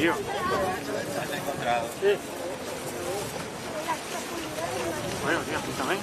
tío. ¿Has encontrado? Sí. Bueno, tío, también.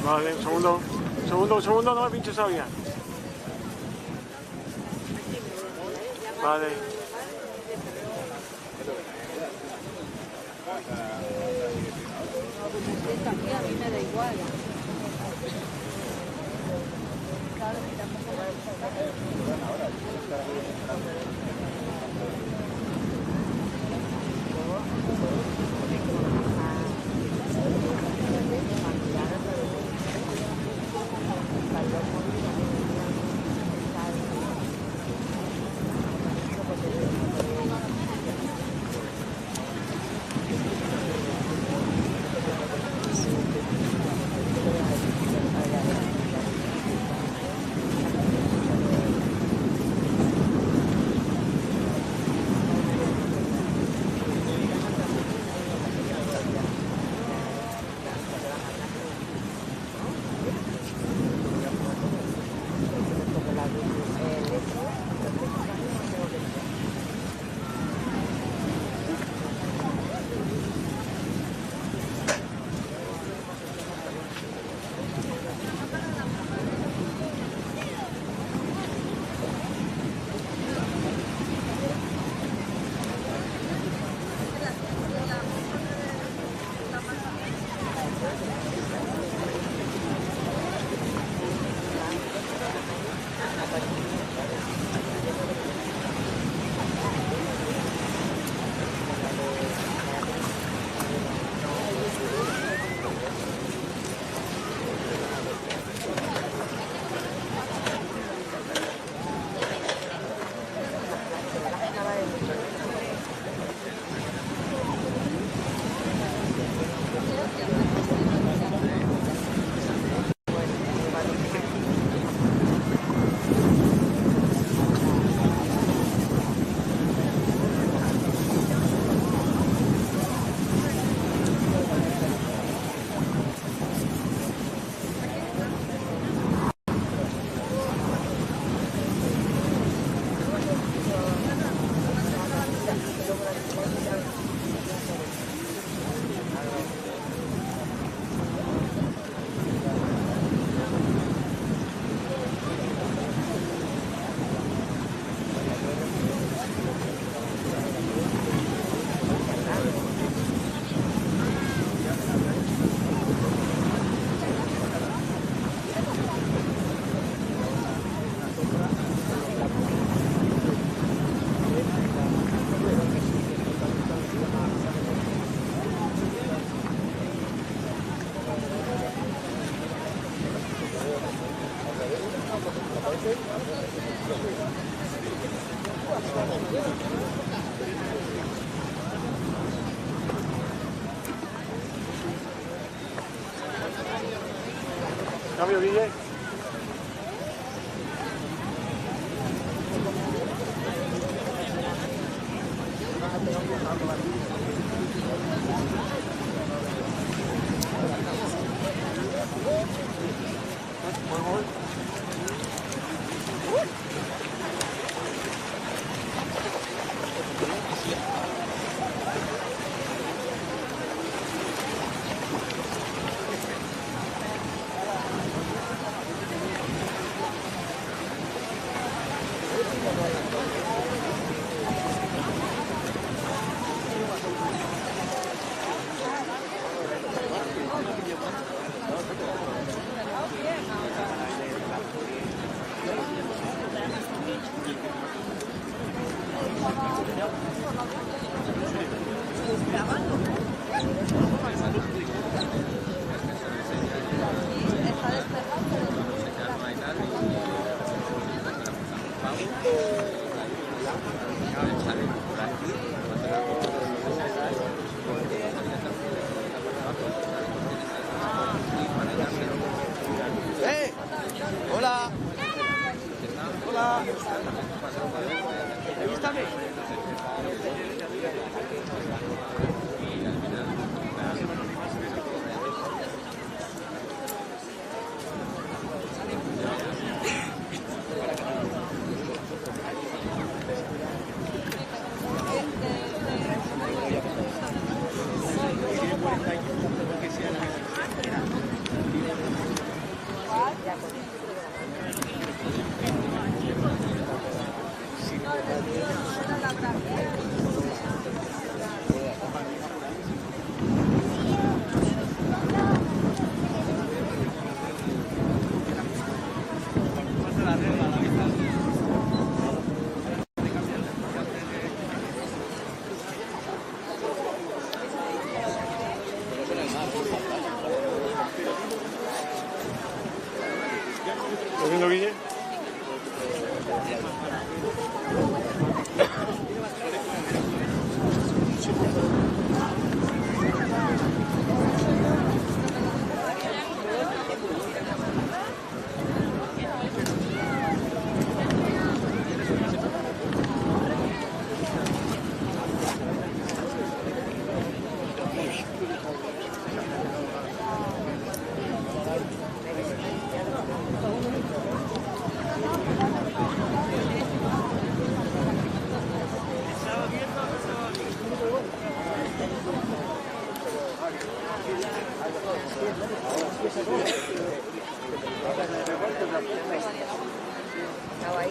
Vale, un segundo, no me pinches todavía. Vale. A mí me da igual. Cambio, Guille. Está despejado, pero ¡Eh! ¡Hola! ¡Hola! Avístame. ¿Estás viendo, Guille? estaba ahí.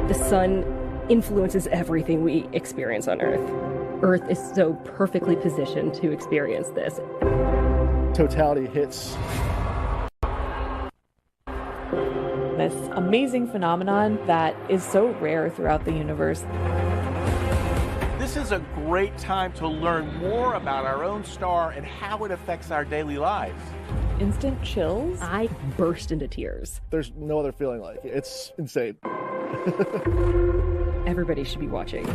The sun influences everything we experience on Earth. Earth is so perfectly positioned to experience this. Totality hits. This amazing phenomenon that is so rare throughout the universe. This is a great time to learn more about our own star and how it affects our daily lives. Instant chills. I burst into tears. There's no other feeling like it. It's insane. Everybody should be watching.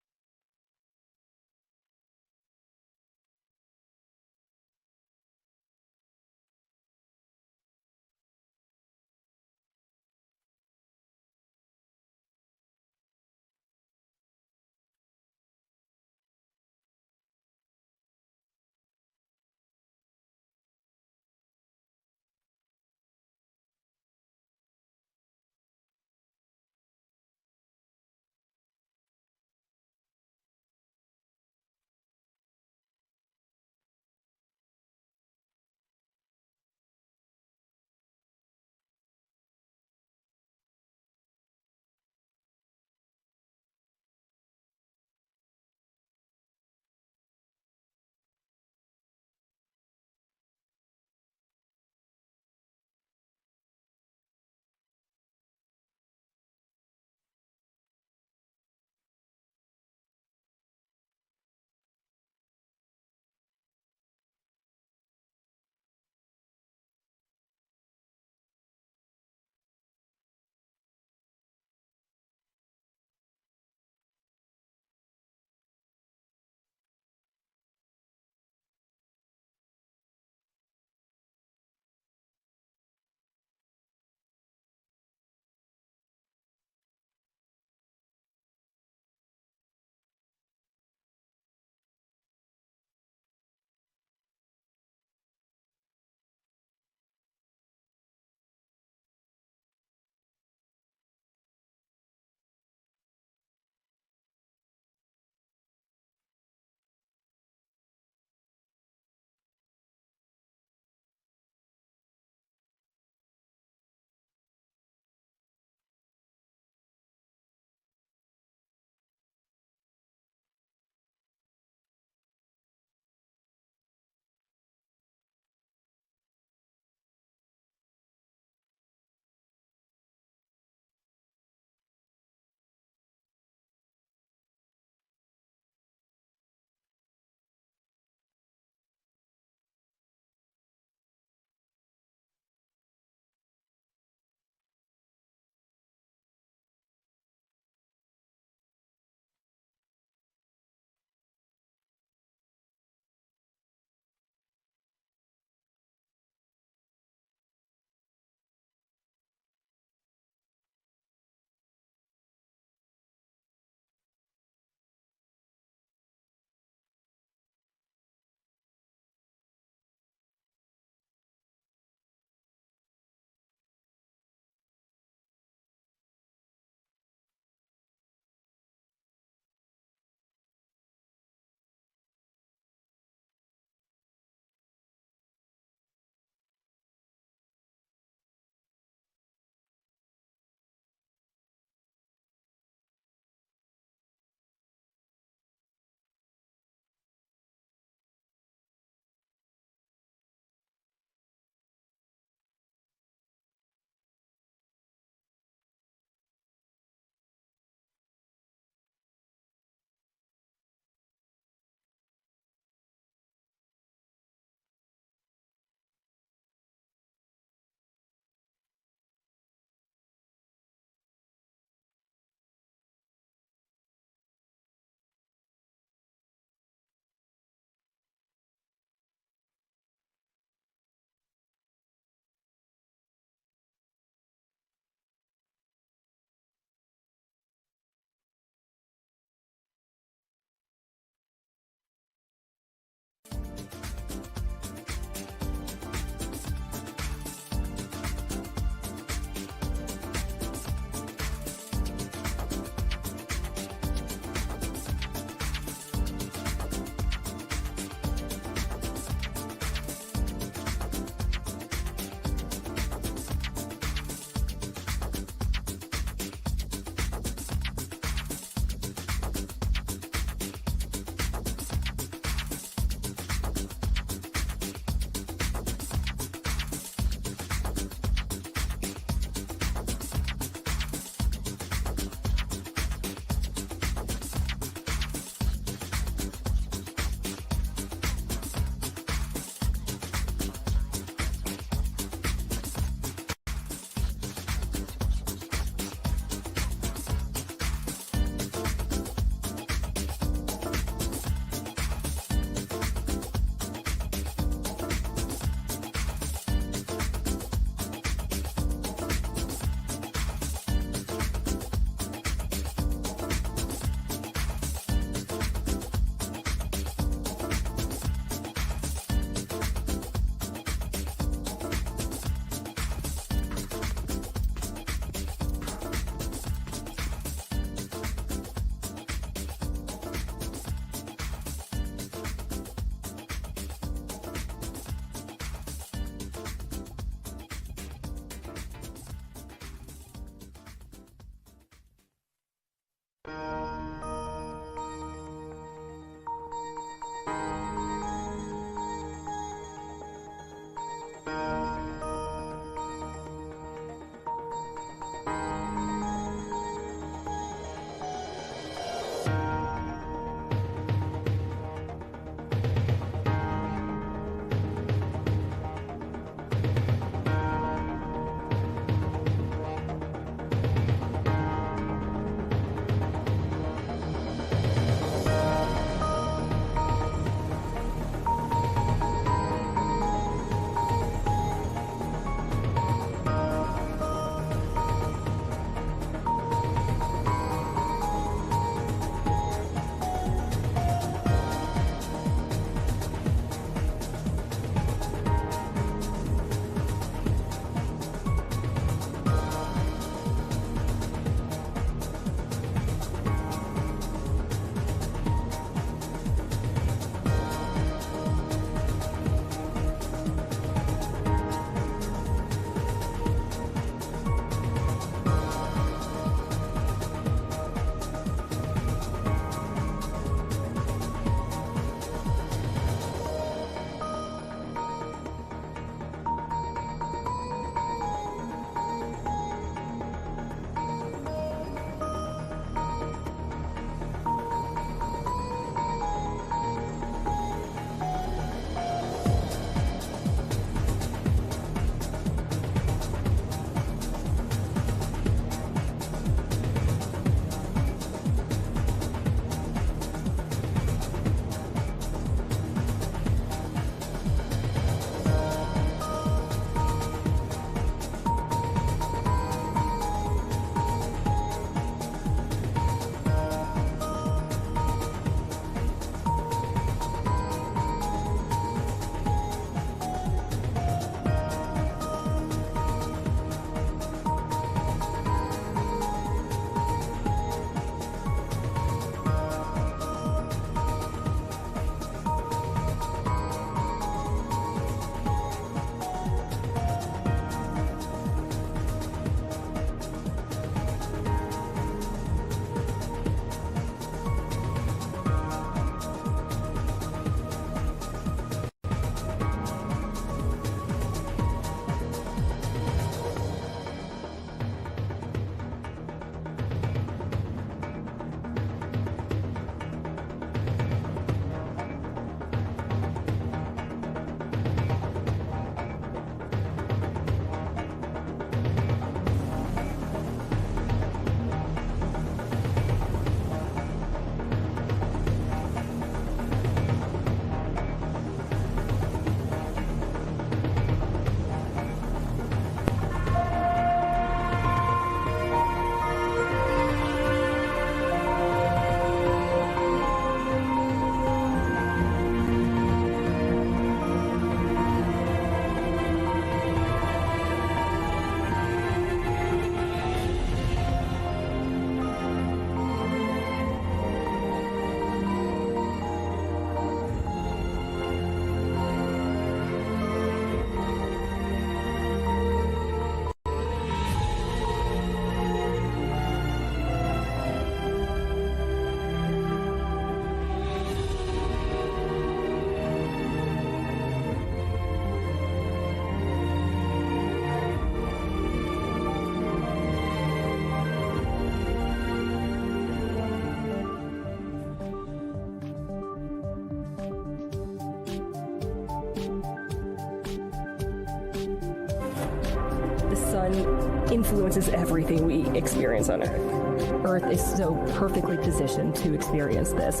influences everything we experience on Earth. Earth is so perfectly positioned to experience this.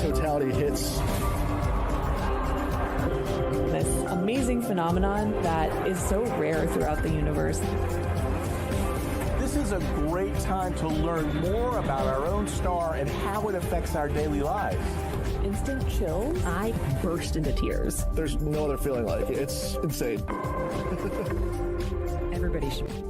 Totality hits. This amazing phenomenon that is so rare throughout the universe. This is a great time to learn more about our own star and how it affects our daily lives. Instant chills. I burst into tears. There's no other feeling like it. It's insane. Everybody should.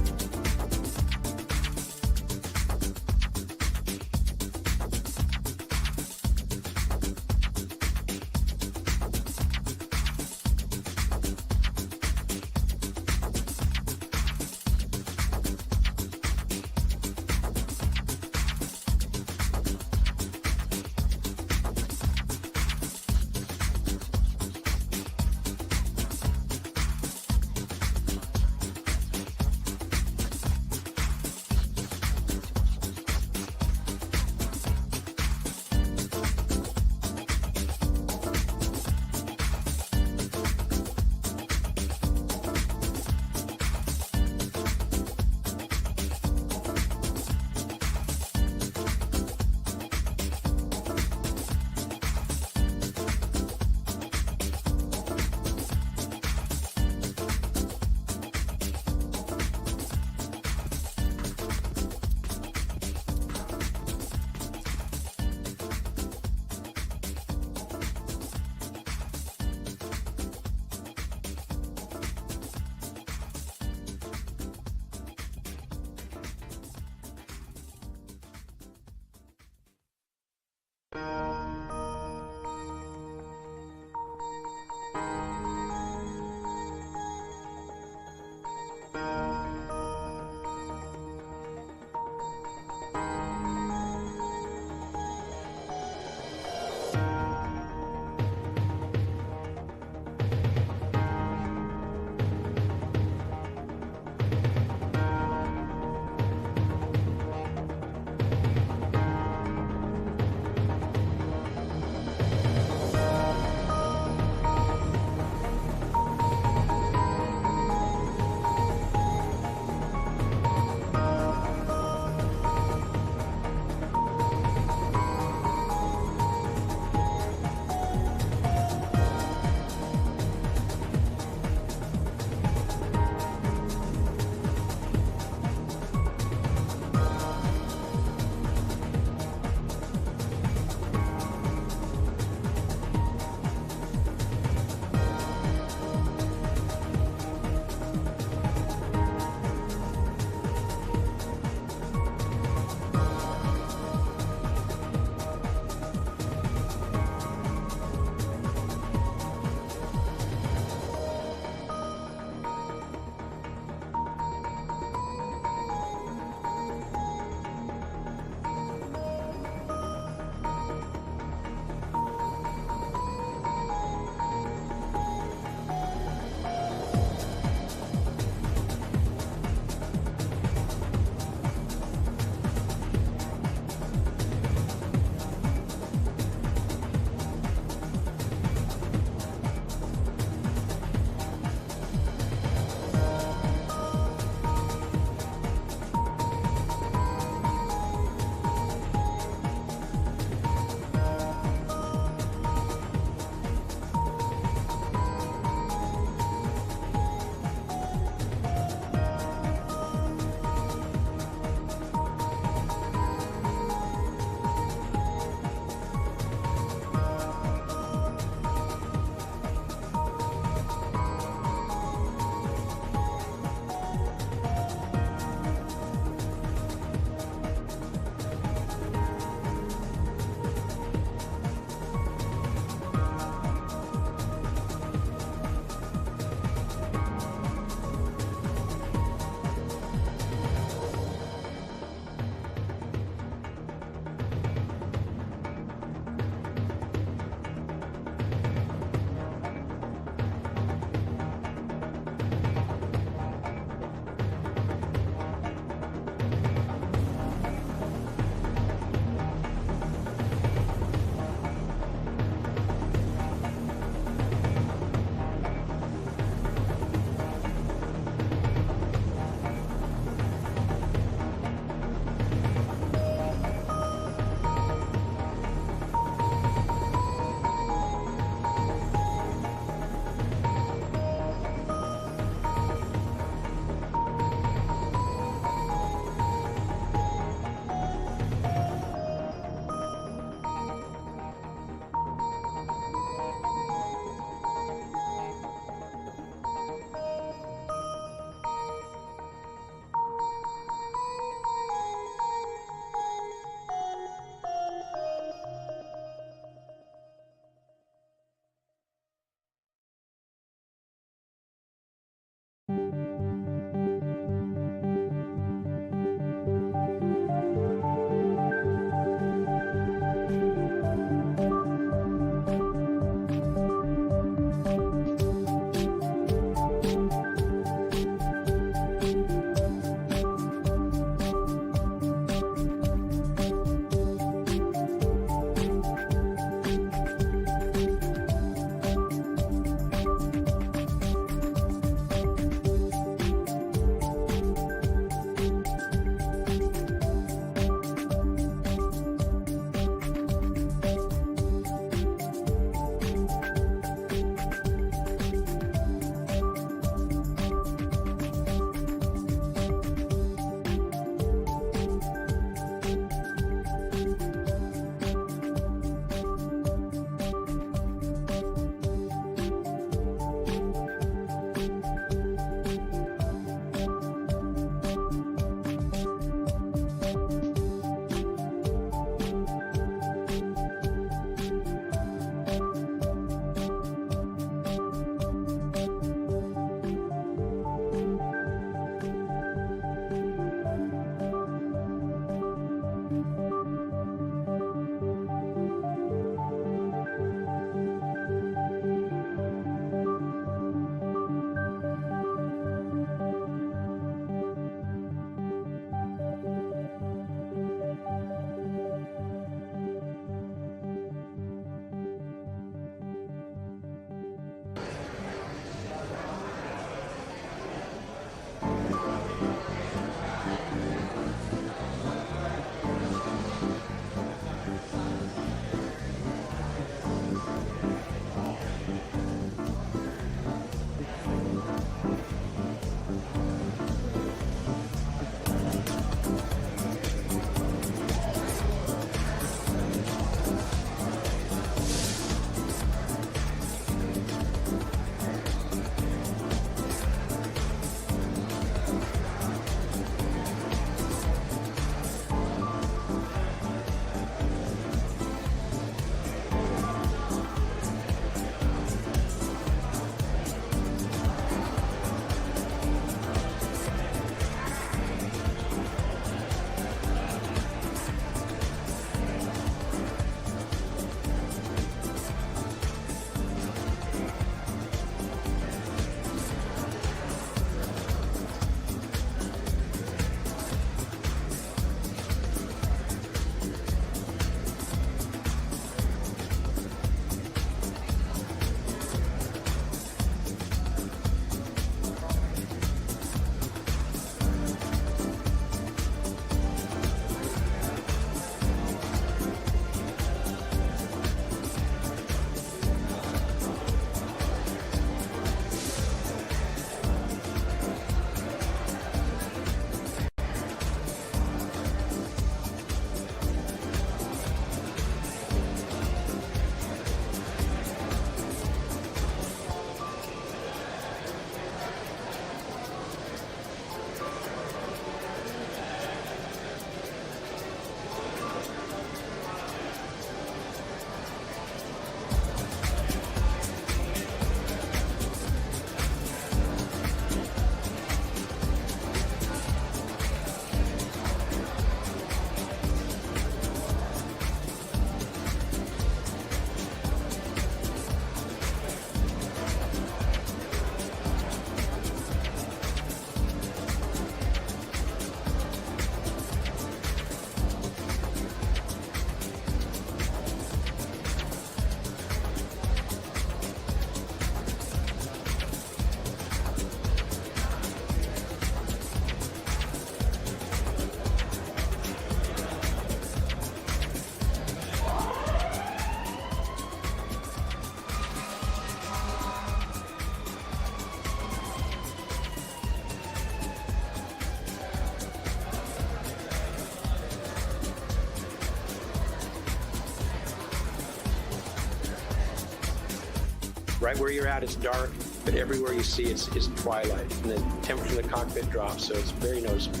Right where you're at, it's dark, but everywhere you see is twilight. And the temperature in the cockpit drops, so it's very noticeable.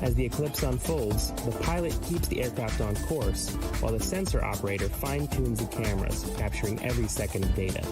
As the eclipse unfolds, the pilot keeps the aircraft on course, while the sensor operator fine-tunes the cameras, capturing every second of data.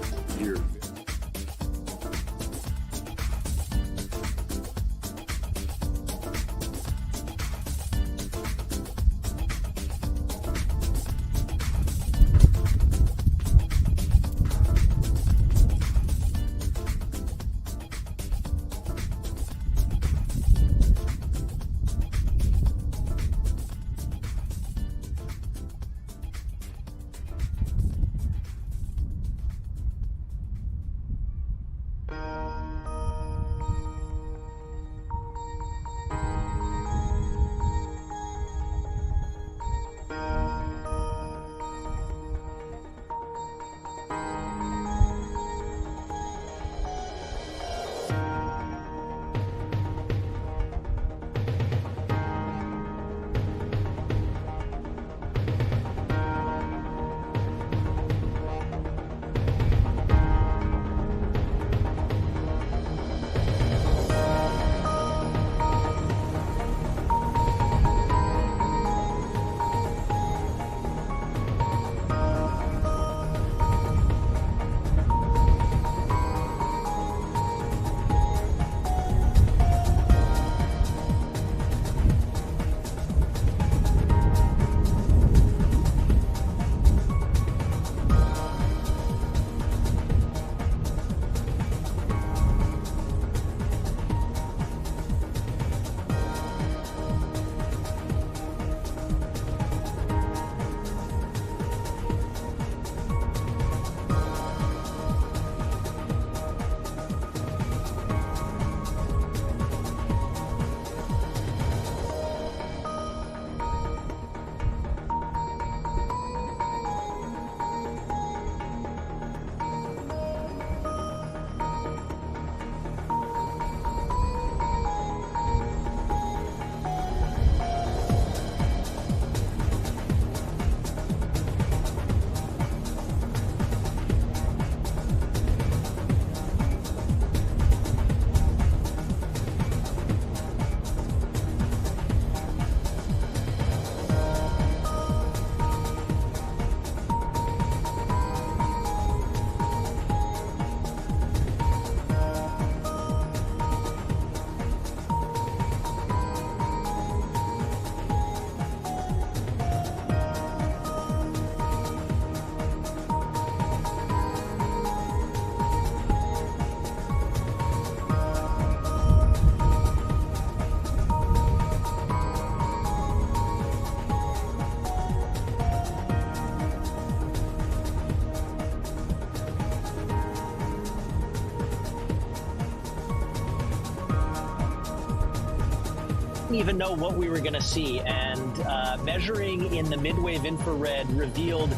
Even know what we were going to see, and measuring in the midwave infrared revealed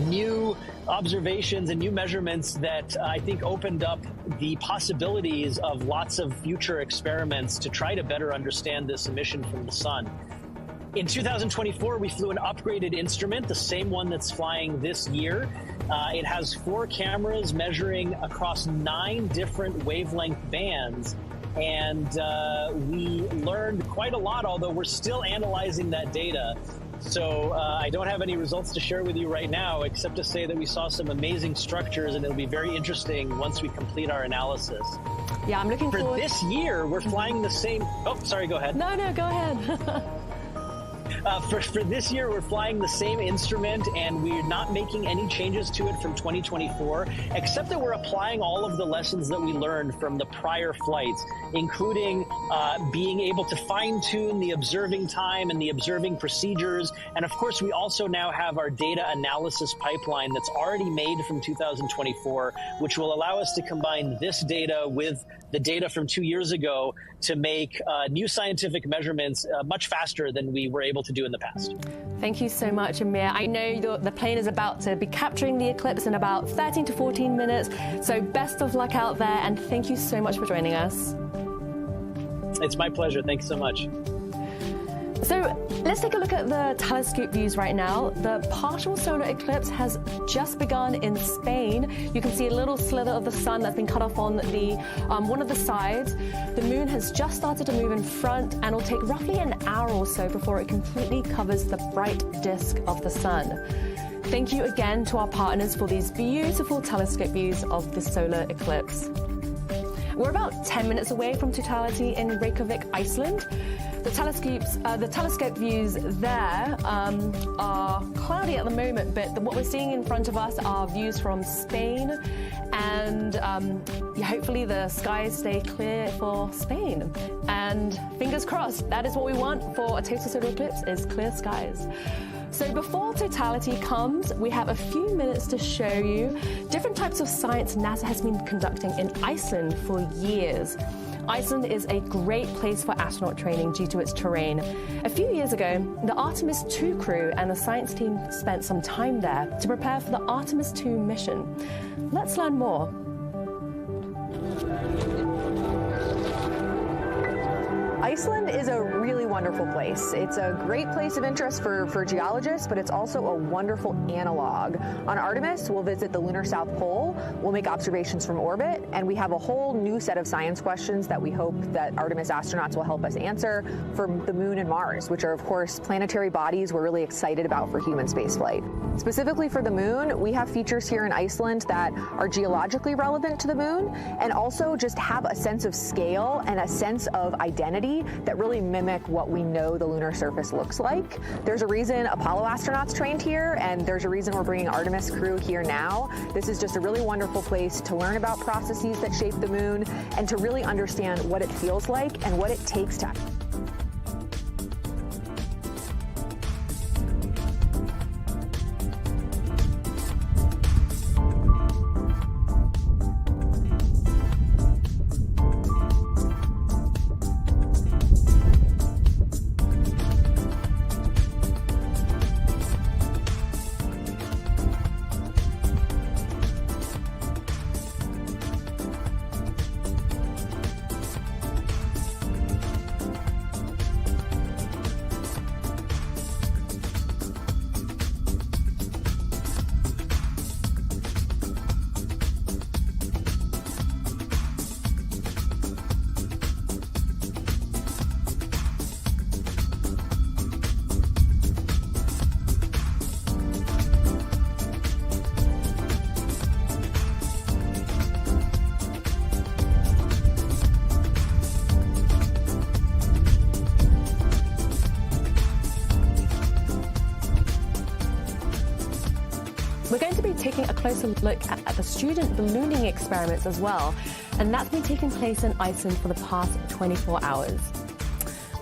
new observations and new measurements that I think opened up the possibilities of lots of future experiments to try to better understand this emission from the sun. In 2024, we flew an upgraded instrument, the same one that's flying this year. It has 4 cameras measuring across 9 different wavelength bands. And we learned quite a lot, although we're still analyzing that data. So I don't have any results to share with you right now, except to say that we saw some amazing structures, and it'll be very interesting once we complete our analysis. Yeah, I'm looking forward. For this year, we're flying the same... Oh, sorry, go ahead. No, go ahead. For this year, we're flying the same instrument, and we're not making any changes to it from 2024, except that we're applying all of the lessons that we learned from the prior flights, including being able to fine-tune the observing time and the observing procedures. And of course, we also now have our data analysis pipeline that's already made from 2024, which will allow us to combine this data with the data from 2 years ago to make new scientific measurements much faster than we were able to do in the past. Thank you so much, Amir. I know the plane is about to be capturing the eclipse in about 13 to 14 minutes, so best of luck out there, and thank you so much for joining us. It's my pleasure. Thanks so much. So let's take a look at the telescope views right now. The partial solar eclipse has just begun in Spain. You can see a little slither of the sun that's been cut off on the one of the sides. The moon has just started to move in front, and it'll take roughly an hour or so before it completely covers the bright disk of the sun. Thank you again to our partners for these beautiful telescope views of the solar eclipse. We're about 10 minutes away from totality in Reykjavik, Iceland. The telescope views there are cloudy at the moment, but what we're seeing in front of us are views from Spain, and hopefully the skies stay clear for Spain. And fingers crossed, that is what we want for a total solar eclipse, is clear skies. So before totality comes, we have a few minutes to show you different types of science NASA has been conducting in Iceland for years. Iceland is a great place for astronaut training due to its terrain. A few years ago, the Artemis II crew and the science team spent some time there to prepare for the Artemis II mission. Let's learn more. Iceland is a really wonderful place. It's a great place of interest for geologists, but it's also a wonderful analog. On Artemis, we'll visit the lunar South Pole, we'll make observations from orbit, and we have a whole new set of science questions that we hope that Artemis astronauts will help us answer for the Moon and Mars, which are, of course, planetary bodies we're really excited about for human spaceflight. Specifically for the Moon, we have features here in Iceland that are geologically relevant to the Moon and also just have a sense of scale and a sense of identity that really mimic what we know the lunar surface looks like. There's a reason Apollo astronauts trained here, and there's a reason we're bringing Artemis crew here now. This is just a really wonderful place to learn about processes that shape the Moon and to really understand what it feels like and what it takes to We're going to be taking a closer look at the student ballooning experiments as well, and that's been taking place in Iceland for the past 24 hours.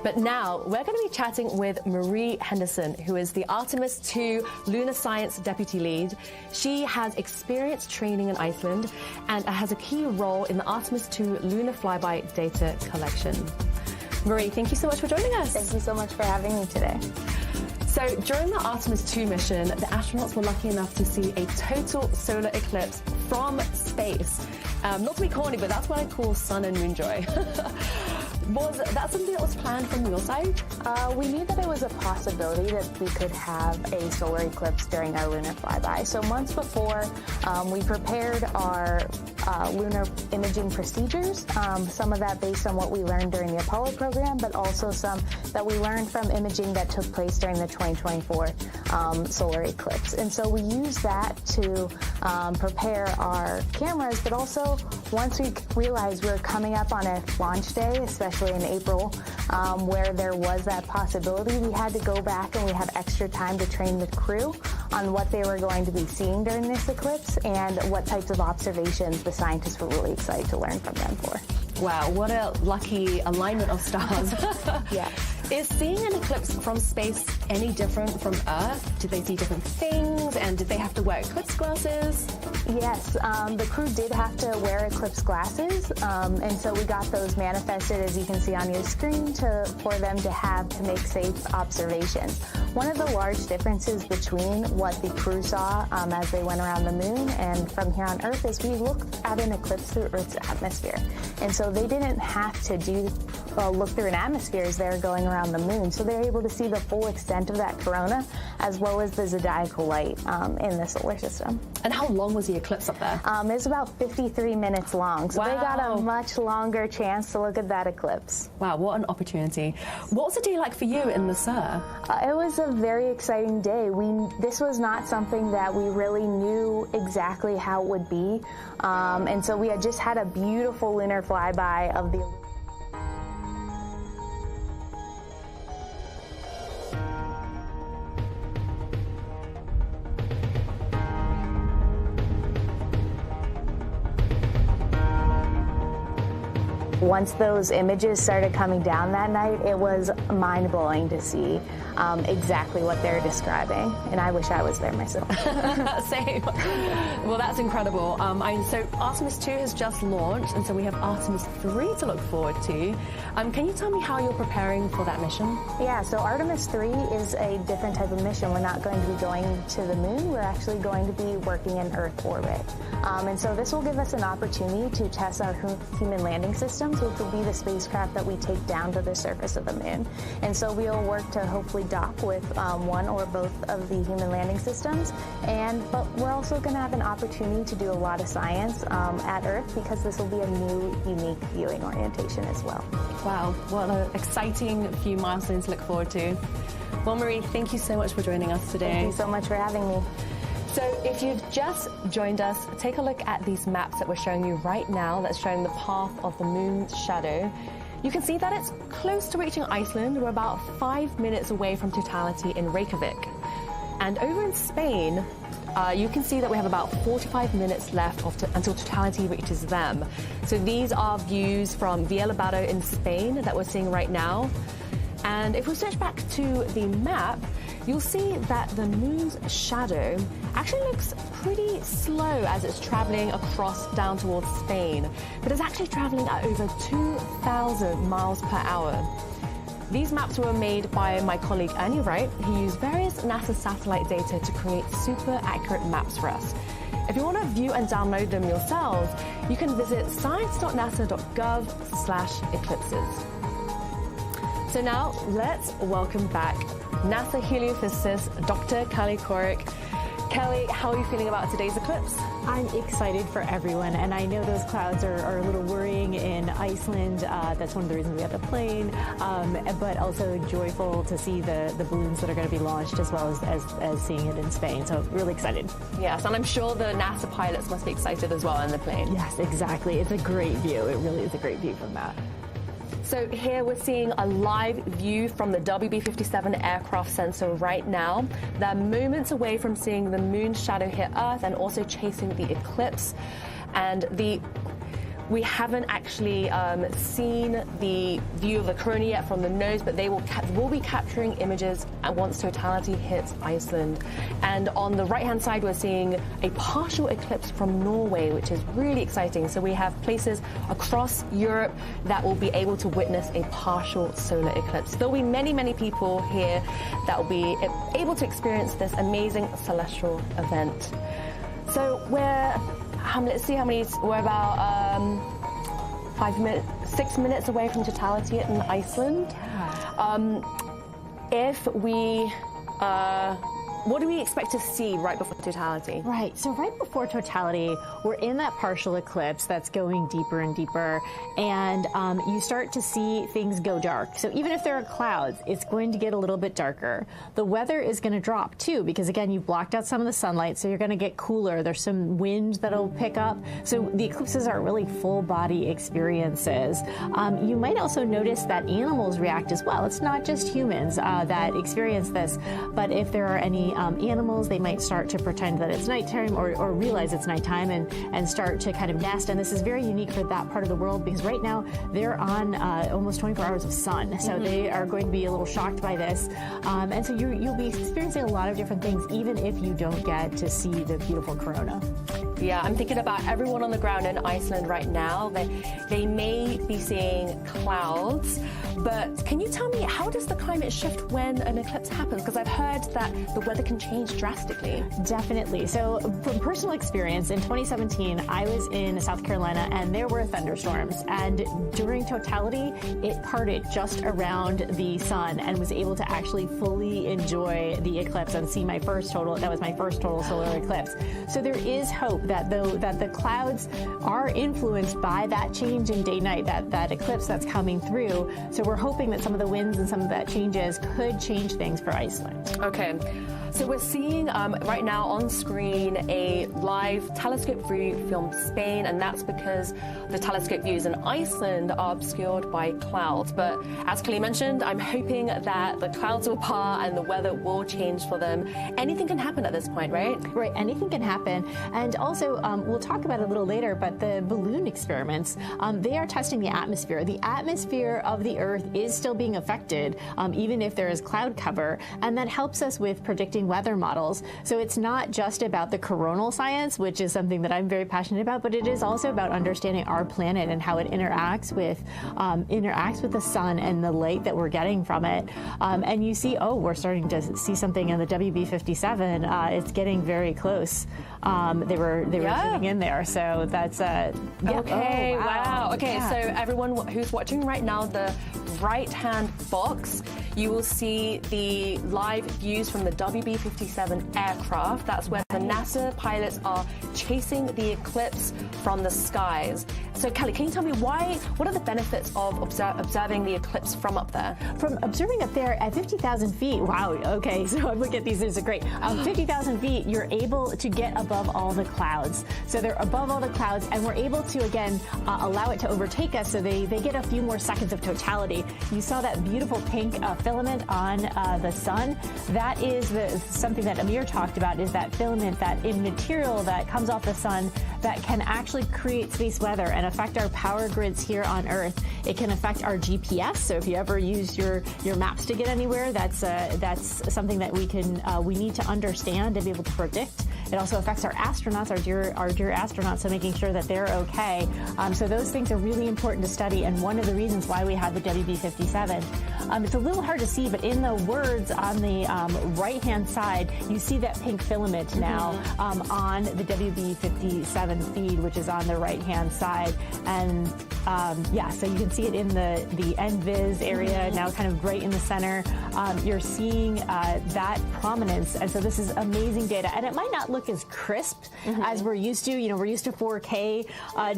But now we're going to be chatting with Marie Henderson, who is the Artemis II Lunar Science Deputy Lead. She has experience training in Iceland and has a key role in the Artemis II lunar flyby data collection. Marie, thank you so much for joining us. Thank you so much for having me today. So during the Artemis II mission, the astronauts were lucky enough to see a total solar eclipse from space. Not to be corny, but that's what I call sun and moon joy. Was that something that was planned from your side? We knew that it was a possibility that we could have a solar eclipse during our lunar flyby. So months before, we prepared our lunar imaging procedures, some of that based on what we learned during the Apollo program, but also some that we learned from imaging that took place during the 2024 solar eclipse. And so we used that to prepare our cameras, but also once we realized we were coming up on a launch day, especially in April, where there was that possibility, we had to go back and we had extra time to train the crew on what they were going to be seeing during this eclipse and what types of observations the scientists were really excited to learn from them for. Wow, what a lucky alignment of stars. Yeah. Is seeing an eclipse from space any different from Earth? Did they see different things, and did they have to wear eclipse glasses? Yes, the crew did have to wear eclipse glasses, and so we got those manifested, as you can see on your screen, for them to have to make safe observations. One of the large differences between what the crew saw as they went around the moon and from here on Earth is we looked at an eclipse through Earth's atmosphere. And so they didn't have to look through an atmosphere as they were going around around the moon. So they're able to see the full extent of that corona, as well as the zodiacal light in the solar system. And how long was the eclipse up there? It's about 53 minutes long. So wow. They got a much longer chance to look at that eclipse. Wow, what an opportunity. What was the day like for you in the SUR? It was a very exciting day. This was not something that we really knew exactly how it would be. And so we had just had a beautiful lunar flyby of the Once those images started coming down that night, it was mind-blowing to see exactly what they're describing, and I wish I was there myself. Same. Well, that's incredible. So Artemis 2 has just launched, and so we have Artemis 3 to look forward to. Can you tell me how you're preparing for that mission? Yeah, so Artemis 3 is a different type of mission. We're not going to be going to the moon. We're actually going to be working in Earth orbit. And so this will give us an opportunity to test our human landing systems, which will be the spacecraft that we take down to the surface of the moon. And so we'll work to hopefully dock with one or both of the human landing systems. But we're also going to have an opportunity to do a lot of science at Earth, because this will be a new, unique viewing orientation as well. Wow, what an exciting few milestones to look forward to. Well, Marie, thank you so much for joining us today. Thank you so much for having me. So if you've just joined us, take a look at these maps that we're showing you right now that's showing the path of the moon's shadow. You can see that it's close to reaching Iceland. We're about 5 minutes away from totality in Reykjavik. And over in Spain, you can see that we have about 45 minutes left until totality reaches them. So these are views from Villabado in Spain that we're seeing right now. And if we switch back to the map, you'll see that the moon's shadow actually looks pretty slow as it's traveling across down towards Spain, but it's actually traveling at over 2,000 miles per hour. These maps were made by my colleague Ernie Wright. He used various NASA satellite data to create super accurate maps for us. If you want to view and download them yourselves, you can visit science.nasa.gov/eclipses. So now let's welcome back NASA heliophysicist Dr. Kelly Corrick. Kelly, how are you feeling about today's eclipse? I'm excited for everyone, and I know those clouds are a little worrying in Iceland. That's one of the reasons we have the plane, but also joyful to see the balloons that are going to be launched, as well as seeing it in Spain. So really excited. Yes, and I'm sure the NASA pilots must be excited as well in the plane. Yes, exactly. It's a great view. It really is a great view from that. So here we're seeing a live view from the WB-57 aircraft sensor right now. They're moments away from seeing the moon's shadow hit Earth and also chasing the eclipse. And we haven't actually seen the view of the corona yet from the nose, but they will be capturing images once totality hits Iceland. And on the right-hand side, we're seeing a partial eclipse from Norway, which is really exciting. So we have places across Europe that will be able to witness a partial solar eclipse. There'll be many, many people here that will be able to experience this amazing celestial event. So let's see how many, we're about 6 minutes away from totality in Iceland. What do we expect to see right before totality? Right, so right before totality, we're in that partial eclipse that's going deeper and deeper, and you start to see things go dark. So even if there are clouds, it's going to get a little bit darker. The weather is going to drop too, because again, you've blocked out some of the sunlight, so you're going to get cooler. There's some wind that'll pick up. So the eclipses are really full body experiences. You might also notice that animals react as well. It's not just humans that experience this, but if there are any animals, they might start to pretend that it's nighttime or realize it's nighttime and start to kind of nest. And this is very unique for that part of the world, because right now they're on almost 24 hours of sun. So they are going to be a little shocked by this. And so you'll be experiencing a lot of different things, even if you don't get to see the beautiful corona. Yeah, I'm thinking about everyone on the ground in Iceland right now. They may be seeing clouds, But can you tell me, how does the climate shift when an eclipse happens? Because I've heard that the weather can change drastically. Definitely. So from personal experience, in 2017, I was in South Carolina and there were thunderstorms. And during totality, it parted just around the sun and was able to actually fully enjoy the eclipse and see my first total. That was my first total solar eclipse. So there is hope that the clouds are influenced by that change in day-night, that eclipse that's coming through. So we're hoping that some of the winds and some of that changes could change things for Iceland. Okay. So we're seeing right now on screen a live telescope view from Spain, and that's because the telescope views in Iceland are obscured by clouds. But as Kelly mentioned, I'm hoping that the clouds will part and the weather will change for them. Anything can happen at this point, right? Right, anything can happen. And also, we'll talk about it a little later, but the balloon experiments, they are testing the atmosphere. The atmosphere of the Earth is still being affected, even if there is cloud cover, and that helps us with predicting weather models. So it's not just about the coronal science, which is something that I'm very passionate about, but it is also about understanding our planet and how it interacts with the sun and the light that we're getting from it. And you see, we're starting to see something in the WB57. It's getting very close. They were zooming in there, so that's Okay, wow. Okay, so everyone who's watching right now, the right-hand box, you will see the live views from the WB57 aircraft. That's where the NASA pilots are chasing the eclipse from the skies. So Kelly, can you tell me what are the benefits of observing the eclipse from up there? From observing up there at 50,000 feet, wow, okay, so I look at these are great. 50,000 feet, you're able to get above all the clouds. So they're above all the clouds, and we're able to, again, allow it to overtake us, so they get a few more seconds of totality. You saw that beautiful pink filament on the sun. That is something that Amir talked about, is that filament, that material that comes off the sun that can actually create space weather and affect our power grids here on Earth. It can affect our GPS. So if you ever use your maps to get anywhere, that's something that we need to understand and be able to predict. It also affects our astronauts, our dear astronauts, so making sure that they're okay. So those things are really important to study, and one of the reasons why we have the WB57. It's a little hard to see, but in the words on the right-hand side, you see that pink filament now on the WB57 feed, which is on the right-hand side. And so you can see it in the NVIS area, now kind of right in the center. You're seeing that prominence, and so this is amazing data. And it might not look as crisp as we're used to. We're used to 4K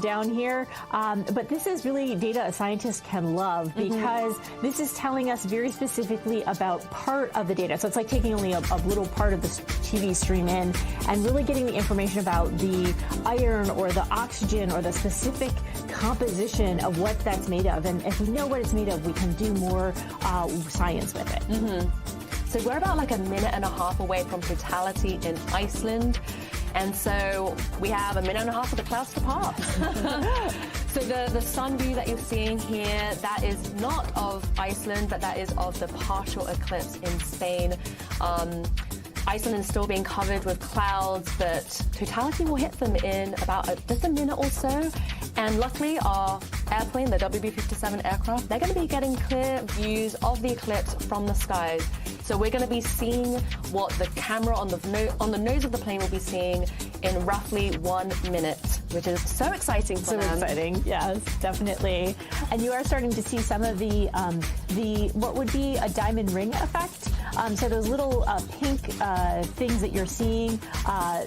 down here, but this is really data a scientist can love, because this is telling us very specifically about part of the data. So it's like taking only a little part of the TV stream in and really getting the information about the iron or the oxygen or the specific composition of what that's made of. And if we know what it's made of, we can do more science with it. So we're about like a minute and a half away from totality in Iceland. And so we have a minute and a half of the clouds to part. So the sun view that you're seeing here, that is not of Iceland, but that is of the partial eclipse in Spain. Iceland is still being covered with clouds, but totality will hit them in about just a minute or so. And luckily, our airplane, the WB57 aircraft, they're going to be getting clear views of the eclipse from the skies. So we're going to be seeing what the camera on the nose of the plane will be seeing in roughly 1 minute, which is so exciting for them. So exciting, yes, definitely. And you are starting to see some of the what would be a diamond ring effect. So those little pink things that you're seeing,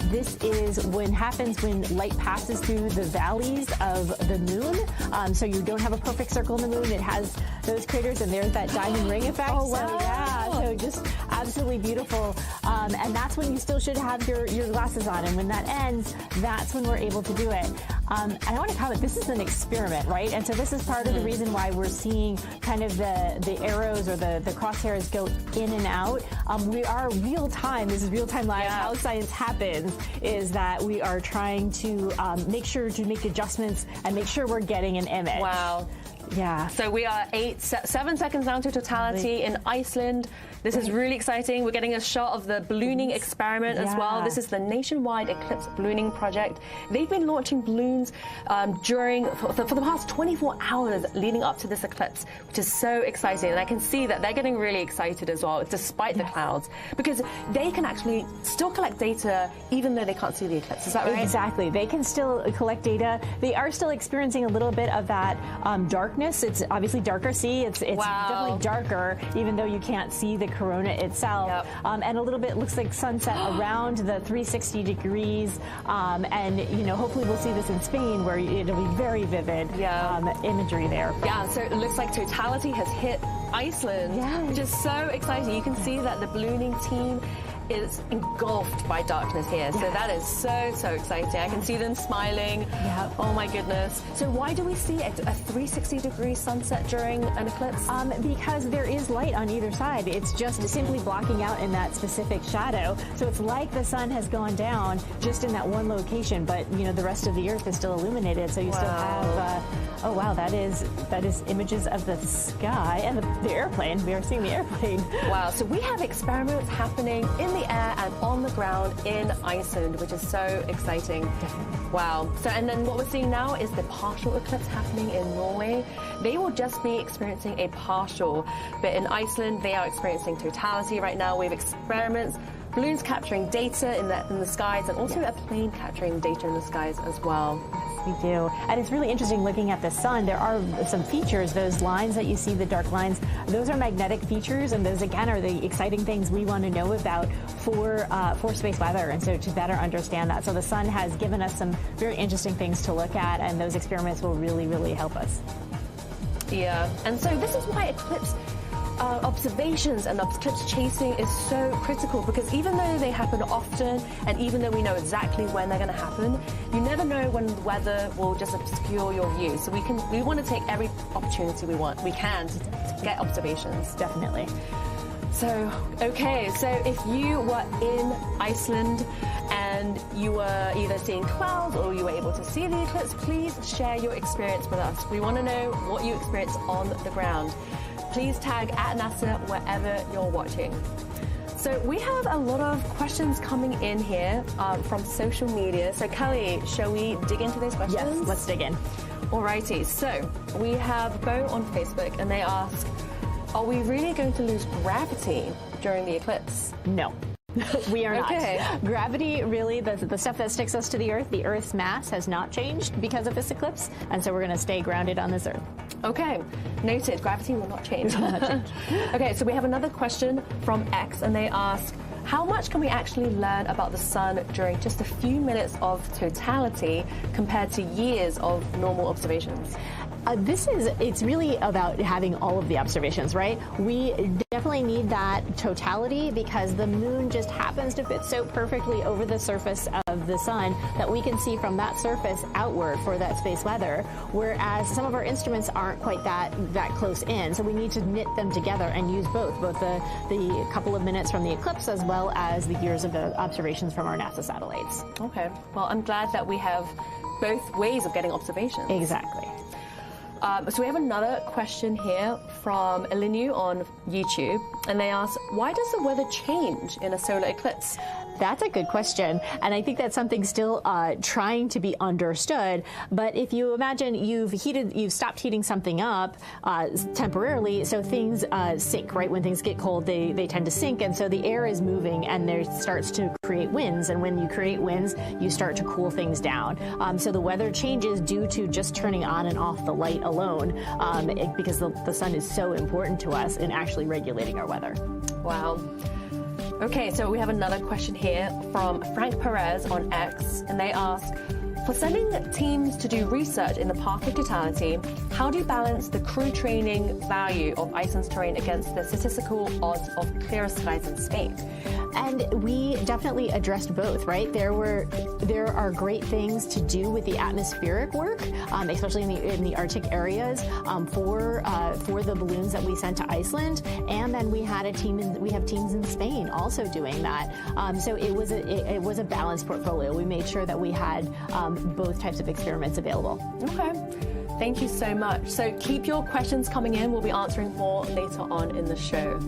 this is happens when light passes through the valleys of the moon. So you don't have a perfect circle in the moon. It has those craters, and there's that diamond ring effect. Oh, wow. So, yeah, so just absolutely beautiful. And that's when you still should have your glasses on. And when that ends, that's when we're able to do it. And I want to comment, this is an experiment, right? And so this is part of the reason why we're seeing kind of the arrows or the crosshairs go in and out. We are real time. This is real time live. How science happens is that we are trying to make sure to make adjustments and make sure we're getting an image. Wow. Yeah. So we are 7 seconds down to totality in Iceland. This is really exciting. We're getting a shot of the ballooning experiment as well. This is the Nationwide Eclipse Ballooning Project. They've been launching balloons for the past 24 hours leading up to this eclipse, which is so exciting. And I can see that they're getting really excited as well, despite the clouds, because they can actually still collect data even though they can't see the eclipse. Is that right? Exactly. They can still collect data. They are still experiencing a little bit of that darkness. It's obviously darker. See, it's definitely darker, even though you can't see the corona itself. And a little bit looks like sunset around the 360 degrees. And, you know, hopefully we'll see this in Spain where it'll be very vivid imagery there. Yeah, so it looks like totality has hit Iceland, which is so exciting. You can see that the ballooning team is engulfed by darkness here. So that is so exciting. I can see them smiling. Oh my goodness. So why do we see a 360-degree sunset during an eclipse? Because there is light on either side. It's just simply blocking out in that specific shadow. So it's like the sun has gone down just in that one location, but you know the rest of the earth is still illuminated. So you still have oh wow, that is images of the sky and the airplane. We are seeing the airplane. Wow, so we have experiments happening in the air and on the ground in Iceland, which is so exciting. Wow. So, and then what we're seeing now is the partial eclipse happening in Norway. They will just be experiencing a partial, but in Iceland, they are experiencing totality right now. We have experiments, balloons capturing data in the skies, and also a plane capturing data in the skies as well. We do. And it's really interesting looking at the sun. There are some features, those lines that you see, the dark lines, those are magnetic features, and those again are the exciting things we want to know about for space weather, and so to better understand that. So the sun has given us some very interesting things to look at, and those experiments will really help us. Yeah, and so this is why eclipse observations and eclipse chasing is so critical, because even though they happen often and even though we know exactly when they're going to happen, you never know when the weather will just obscure your view. So we want to take every opportunity we can to get observations. Definitely. So, okay, so if you were in Iceland and you were either seeing clouds or you were able to see the eclipse, please share your experience with us. We want to know what you experienced on the ground. Please tag @NASA wherever you're watching. So we have a lot of questions coming in here from social media. So Kelly, shall we dig into those questions? Yes, let's dig in. Alrighty, so we have Bo on Facebook and they ask, are we really going to lose gravity during the eclipse? No. We are not. Okay. Gravity, really, the stuff that sticks us to the Earth's mass has not changed because of this eclipse, and so we're going to stay grounded on this Earth. Okay, noted. Gravity will not change. Okay, so we have another question from X, and they ask, how much can we actually learn about the sun during just a few minutes of totality compared to years of normal observations? It's really about having all of the observations, right? We definitely need that totality because the moon just happens to fit so perfectly over the surface of the sun that we can see from that surface outward for that space weather, whereas some of our instruments aren't quite that close in. So we need to knit them together and use both the couple of minutes from the eclipse as well as the years of observations from our NASA satellites. Okay. Well, I'm glad that we have both ways of getting observations. Exactly. So we have another question here from Elinu on YouTube, and they ask, why does the weather change in a solar eclipse? That's a good question, and I think that's something still trying to be understood. But if you imagine you've stopped heating something up temporarily, so things sink, right? When things get cold, they tend to sink, and so the air is moving, and there starts to create winds. And when you create winds, you start to cool things down. So the weather changes due to just turning on and off the light alone, because the sun is so important to us in actually regulating our weather. Wow. Okay, so we have another question here from Frank Perez on X, and they ask, for sending teams to do research in the path of totality, how do you balance the crew training value of Iceland's terrain against the statistical odds of clearer skies in Spain? And we definitely addressed both, right? There are great things to do with the atmospheric work, especially in the Arctic areas, for the balloons that we sent to Iceland. And then we have teams in Spain also doing that. So it was a balanced portfolio. We made sure that we had both types of experiments available. Okay. Thank you so much. So keep your questions coming in. We'll be answering more later on in the show.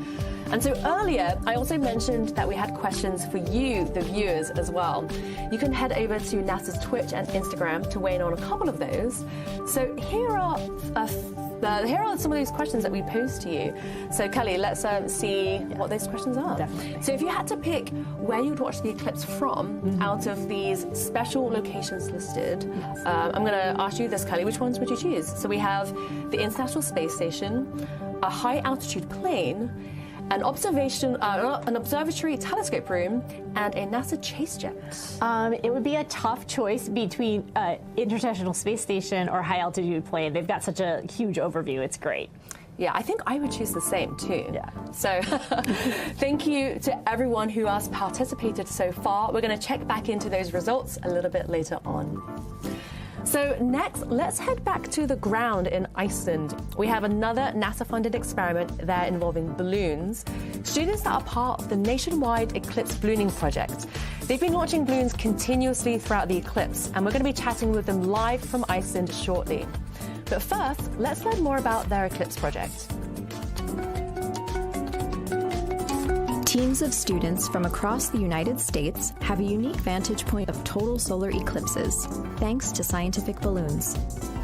And so earlier, I also mentioned that we had questions for you, the viewers, as well. You can head over to NASA's Twitch and Instagram to weigh in on a couple of those. So here are some of these questions that we posed to you. So Kelly, let's see what those questions are. Definitely. So if you had to pick where you'd watch the eclipse from out of these special locations listed, I'm going to ask you this, Kelly. Which ones would you choose? So we have the International Space Station, a high-altitude plane, an observatory telescope room, and a NASA chase jet. It would be a tough choice between International Space Station or high altitude plane. They've got such a huge overview. It's great. Yeah, I think I would choose the same too. Yeah. So thank you to everyone who has participated so far. We're going to check back into those results a little bit later on. So next, let's head back to the ground in Iceland. We have another NASA-funded experiment there involving balloons. Students that are part of the nationwide Eclipse ballooning project. They've been launching balloons continuously throughout the eclipse, and we're going to be chatting with them live from Iceland shortly. But first, let's learn more about their Eclipse project. Teams of students from across the United States have a unique vantage point of total solar eclipses, thanks to scientific balloons.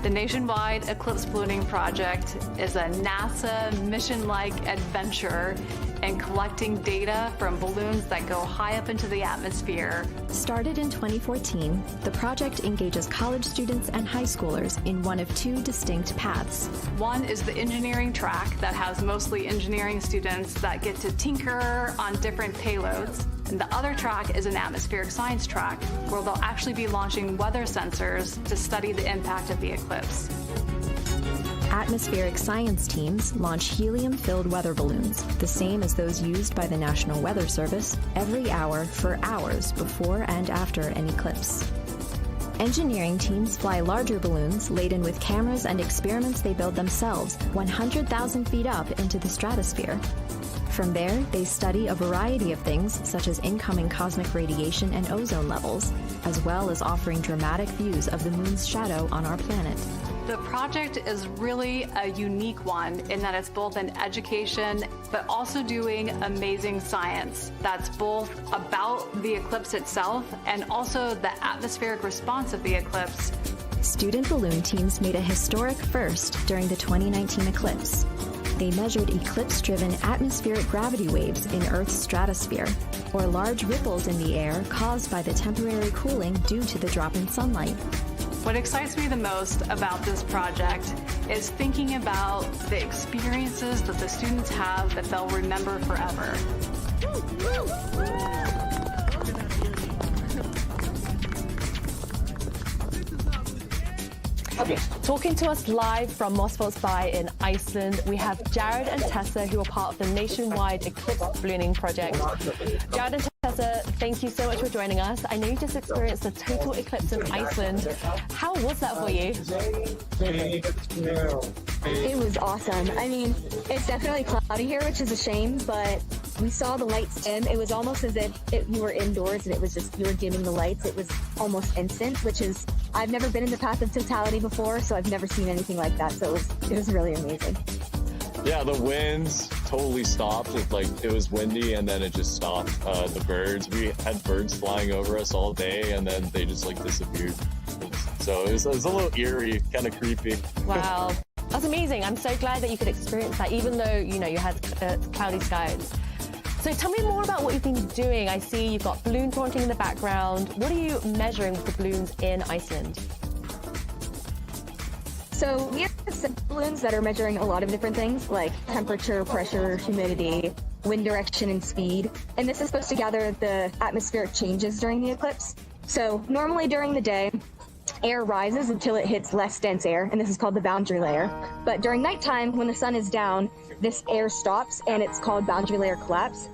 The Nationwide Eclipse Ballooning Project is a NASA mission-like adventure in collecting data from balloons that go high up into the atmosphere. Started in 2014, the project engages college students and high schoolers in one of two distinct paths. One is the engineering track that has mostly engineering students that get to tinker on different payloads. And the other track is an atmospheric science track where they'll actually be launching weather sensors to study the impact of the eclipse. Atmospheric science teams launch helium-filled weather balloons, the same as those used by the National Weather Service, every hour for hours before and after an eclipse. Engineering teams fly larger balloons laden with cameras and experiments they build themselves 100,000 feet up into the stratosphere. From there, they study a variety of things such as incoming cosmic radiation and ozone levels, as well as offering dramatic views of the moon's shadow on our planet. The project is really a unique one in that it's both an education, but also doing amazing science that's both about the eclipse itself and also the atmospheric response of the eclipse. Student balloon teams made a historic first during the 2019 eclipse. They measured eclipse-driven atmospheric gravity waves in Earth's stratosphere, or large ripples in the air caused by the temporary cooling due to the drop in sunlight. What excites me the most about this project is thinking about the experiences that the students have that they'll remember forever. Okay, talking to us live from Mosfellsbæ in Iceland, we have Jared and Tessa, who are part of the nationwide Eclipse ballooning project. Jared and Tessa, thank you so much for joining us. I know you just experienced a total eclipse in Iceland. How was that for you? It was awesome. I mean, it's definitely cloudy here, which is a shame, but we saw the lights dim. It was almost as if you were indoors and it was just, you were dimming the lights. It was almost instant, which is, I've never been in the path of totality before, so I've never seen anything like that. So it was really amazing. Yeah, the winds totally stopped. It was windy and then it just stopped. The birds, we had birds flying over us all day and then they just disappeared. So it was a little eerie, kind of creepy. Wow. That's amazing. I'm so glad that you could experience that, even though, you had cloudy skies. So tell me more about what you've been doing. I see you've got balloons launching in the background. What are you measuring with the balloons in Iceland? So we have balloons that are measuring a lot of different things like temperature, pressure, humidity, wind direction, and speed. And this is supposed to gather the atmospheric changes during the eclipse. So normally during the day, air rises until it hits less dense air, and this is called the boundary layer. But during nighttime, when the sun is down, this air stops, and it's called boundary layer collapse.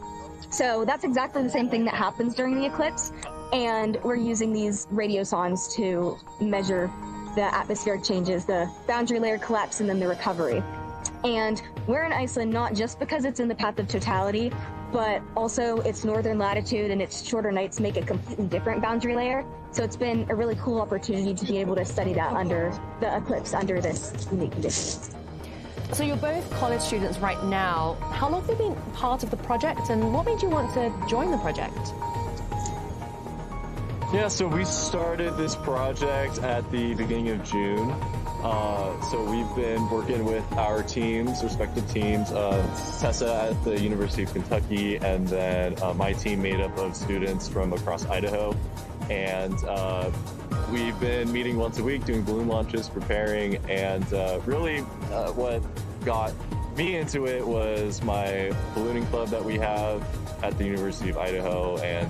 So that's exactly the same thing that happens during the eclipse, and we're using these radiosondes to measure the atmospheric changes, the boundary layer collapse, and then the recovery. And we're in Iceland not just because it's in the path of totality, but also its northern latitude and its shorter nights make a completely different boundary layer. So it's been a really cool opportunity to be able to study that under the eclipse under this unique conditions. So you're both college students right now. How long have you been part of the project, and what made you want to join the project? Yeah, so we started this project at the beginning of June. So we've been working with our teams, respective teams, Tessa at the University of Kentucky, and then my team made up of students from across Idaho. And we've been meeting once a week, doing balloon launches, preparing, and really what got me into it was my ballooning club that we have at the University of Idaho, and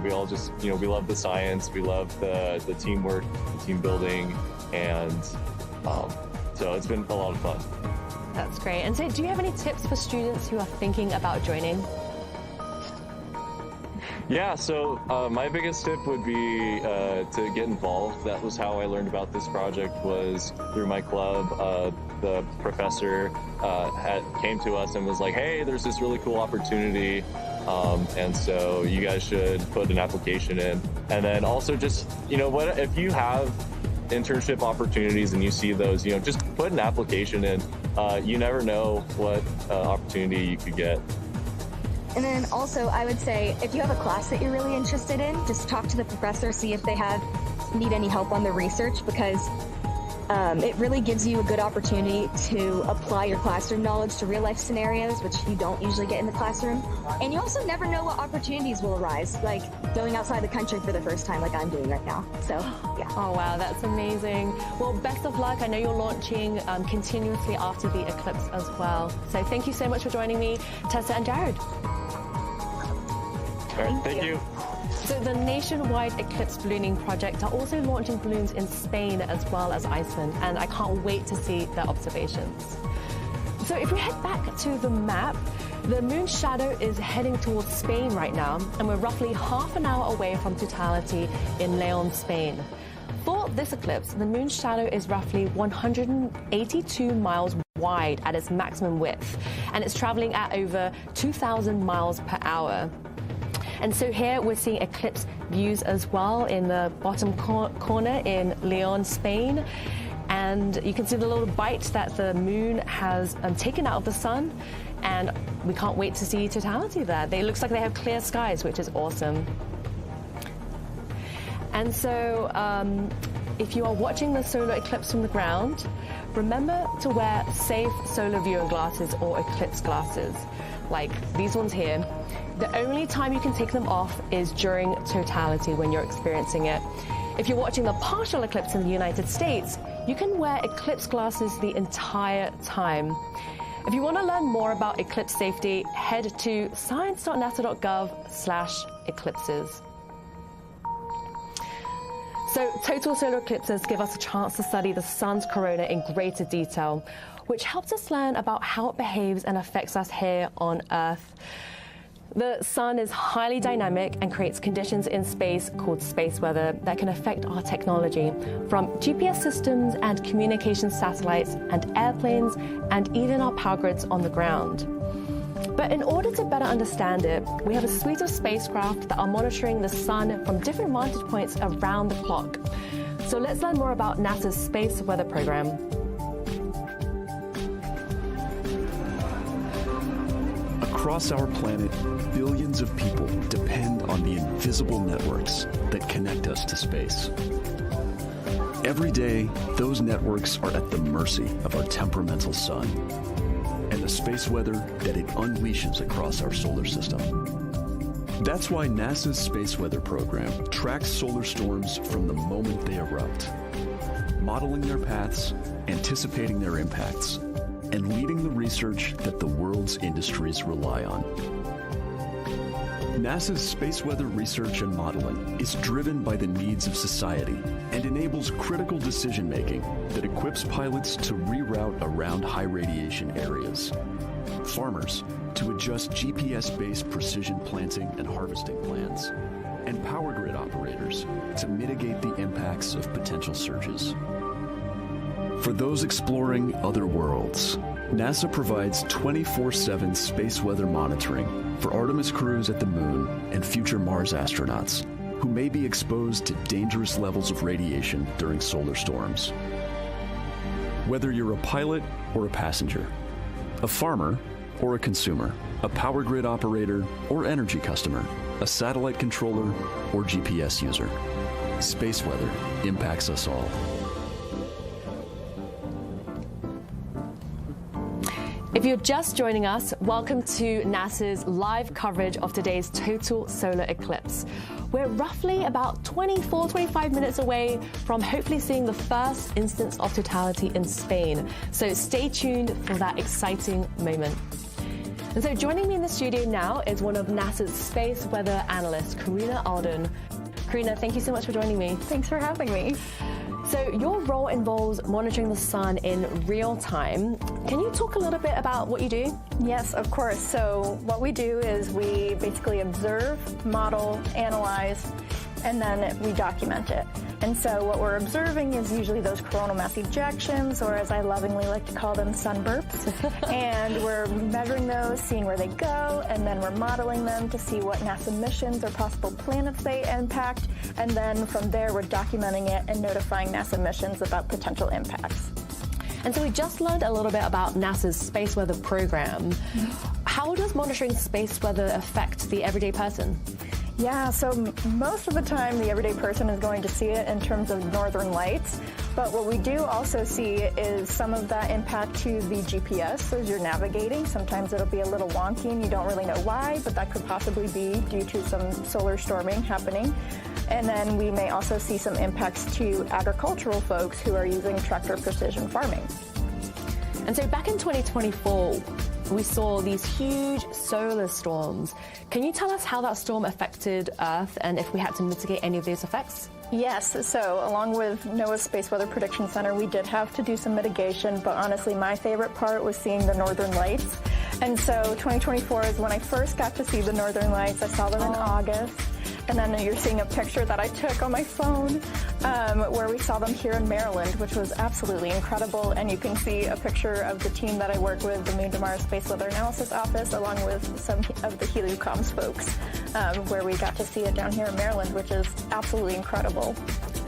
we all just, we love the science, we love the teamwork, the team building, and so it's been a lot of fun. That's great. And so do you have any tips for students who are thinking about joining? Yeah, so my biggest tip would be to get involved. That was how I learned about this project, was through my club. The professor came to us and was like, hey, there's this really cool opportunity, and so you guys should put an application in. And then also just, what if you have internship opportunities and you see those, just put an application in. You never know what opportunity you could get. And then also, I would say, if you have a class that you're really interested in, just talk to the professor, see if they need any help on the research, because it really gives you a good opportunity to apply your classroom knowledge to real life scenarios, which you don't usually get in the classroom. And you also never know what opportunities will arise, like going outside the country for the first time like I'm doing right now. So, yeah. Oh, wow, that's amazing. Well, best of luck. I know you're launching continuously after the eclipse as well. So thank you so much for joining me, Tessa and Jared. All right, thank you. So the nationwide eclipse ballooning project are also launching balloons in Spain as well as Iceland, and I can't wait to see their observations. So if we head back to the map, the moon's shadow is heading towards Spain right now, and we're roughly half an hour away from totality in Leon, Spain. For this eclipse, the moon's shadow is roughly 182 miles wide at its maximum width, and it's traveling at over 2,000 miles per hour. And so here we're seeing eclipse views as well in the bottom corner in Leon, Spain. And you can see the little bite that the moon has taken out of the sun. And we can't wait to see totality there. It looks like they have clear skies, which is awesome. And so if you are watching the solar eclipse from the ground, remember to wear safe solar viewing glasses or eclipse glasses, like these ones here. The only time you can take them off is during totality when you're experiencing it. If you're watching the partial eclipse in the United States, you can wear eclipse glasses the entire time. If you want to learn more about eclipse safety, head to science.nasa.gov/eclipses. So total solar eclipses give us a chance to study the sun's corona in greater detail, which helps us learn about how it behaves and affects us here on Earth. The sun is highly dynamic and creates conditions in space called space weather that can affect our technology, from GPS systems and communication satellites and airplanes and even our power grids on the ground. But in order to better understand it, we have a suite of spacecraft that are monitoring the sun from different vantage points around the clock. So let's learn more about NASA's space weather program. Across our planet, billions of people depend on the invisible networks that connect us to space. Every day, those networks are at the mercy of our temperamental sun and the space weather that it unleashes across our solar system. That's why NASA's space weather program tracks solar storms from the moment they erupt, modeling their paths, anticipating their impacts, and leading the research that the world's industries rely on. NASA's space weather research and modeling is driven by the needs of society and enables critical decision-making that equips pilots to reroute around high radiation areas, farmers to adjust GPS-based precision planting and harvesting plans, and power grid operators to mitigate the impacts of potential surges. For those exploring other worlds, NASA provides 24/7 space weather monitoring for Artemis crews at the Moon and future Mars astronauts who may be exposed to dangerous levels of radiation during solar storms. Whether you're a pilot or a passenger, a farmer or a consumer, a power grid operator or energy customer, a satellite controller or GPS user, space weather impacts us all. If you're just joining us, welcome to NASA's live coverage of today's total solar eclipse. We're roughly about 25 minutes away from hopefully seeing the first instance of totality in Spain. So stay tuned for that exciting moment. And so joining me in the studio now is one of NASA's space weather analysts, Karina Alden. Karina, thank you so much for joining me. Thanks for having me. So your role involves monitoring the sun in real time. Can you talk a little bit about what you do? Yes, of course. So what we do is we basically observe, model, analyze, and then we document it. And so what we're observing is usually those coronal mass ejections, or as I lovingly like to call them, sun burps. And we're measuring those, seeing where they go, and then we're modeling them to see what NASA missions or possible planets they impact. And then from there, we're documenting it and notifying NASA missions about potential impacts. And so we just learned a little bit about NASA's space weather program. How does monitoring space weather affect the everyday person? Yeah, so most of the time the everyday person is going to see it in terms of northern lights, but what we do also see is some of that impact to the GPS as you're navigating. Sometimes it'll be a little wonky and you don't really know why, but that could possibly be due to some solar storming happening. And then we may also see some impacts to agricultural folks who are using tractor precision farming. And so back in 2024, we saw these huge solar storms. Can you tell us how that storm affected Earth and if we had to mitigate any of those effects? Yes, so along with NOAA's Space Weather Prediction Center, we did have to do some mitigation, but honestly, my favorite part was seeing the northern lights. And so 2024 is when I first got to see the northern lights. I saw them in August. And then you're seeing a picture that I took on my phone where we saw them here in Maryland, which was absolutely incredible. And you can see a picture of the team that I work with, the Moon to Mars Space Weather Analysis Office, along with some of the HelioComms folks, where we got to see it down here in Maryland, which is absolutely incredible.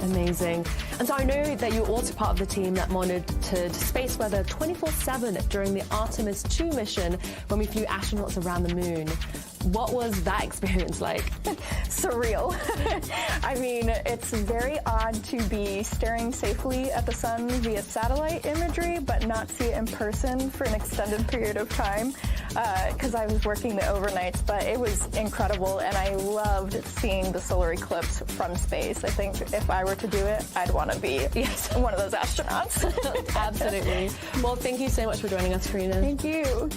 Amazing. And so I know that you're also part of the team that monitored space weather 24/7 during the Artemis II mission when we flew astronauts around the moon. What was that experience like? Surreal. I mean, it's very odd to be staring safely at the sun via satellite imagery, but not see it in person for an extended period of time, because I was working the overnights, but it was incredible, and I loved seeing the solar eclipse from space. I think if I were to do it, I'd want to be one of those astronauts. Absolutely. Well, thank you so much for joining us, Karina. Thank you.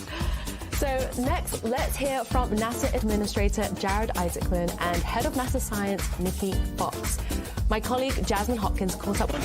So next, let's hear from NASA Administrator Jared Isaacman and Head of NASA Science, Nikki Fox. My colleague Jasmine Hopkins caught up with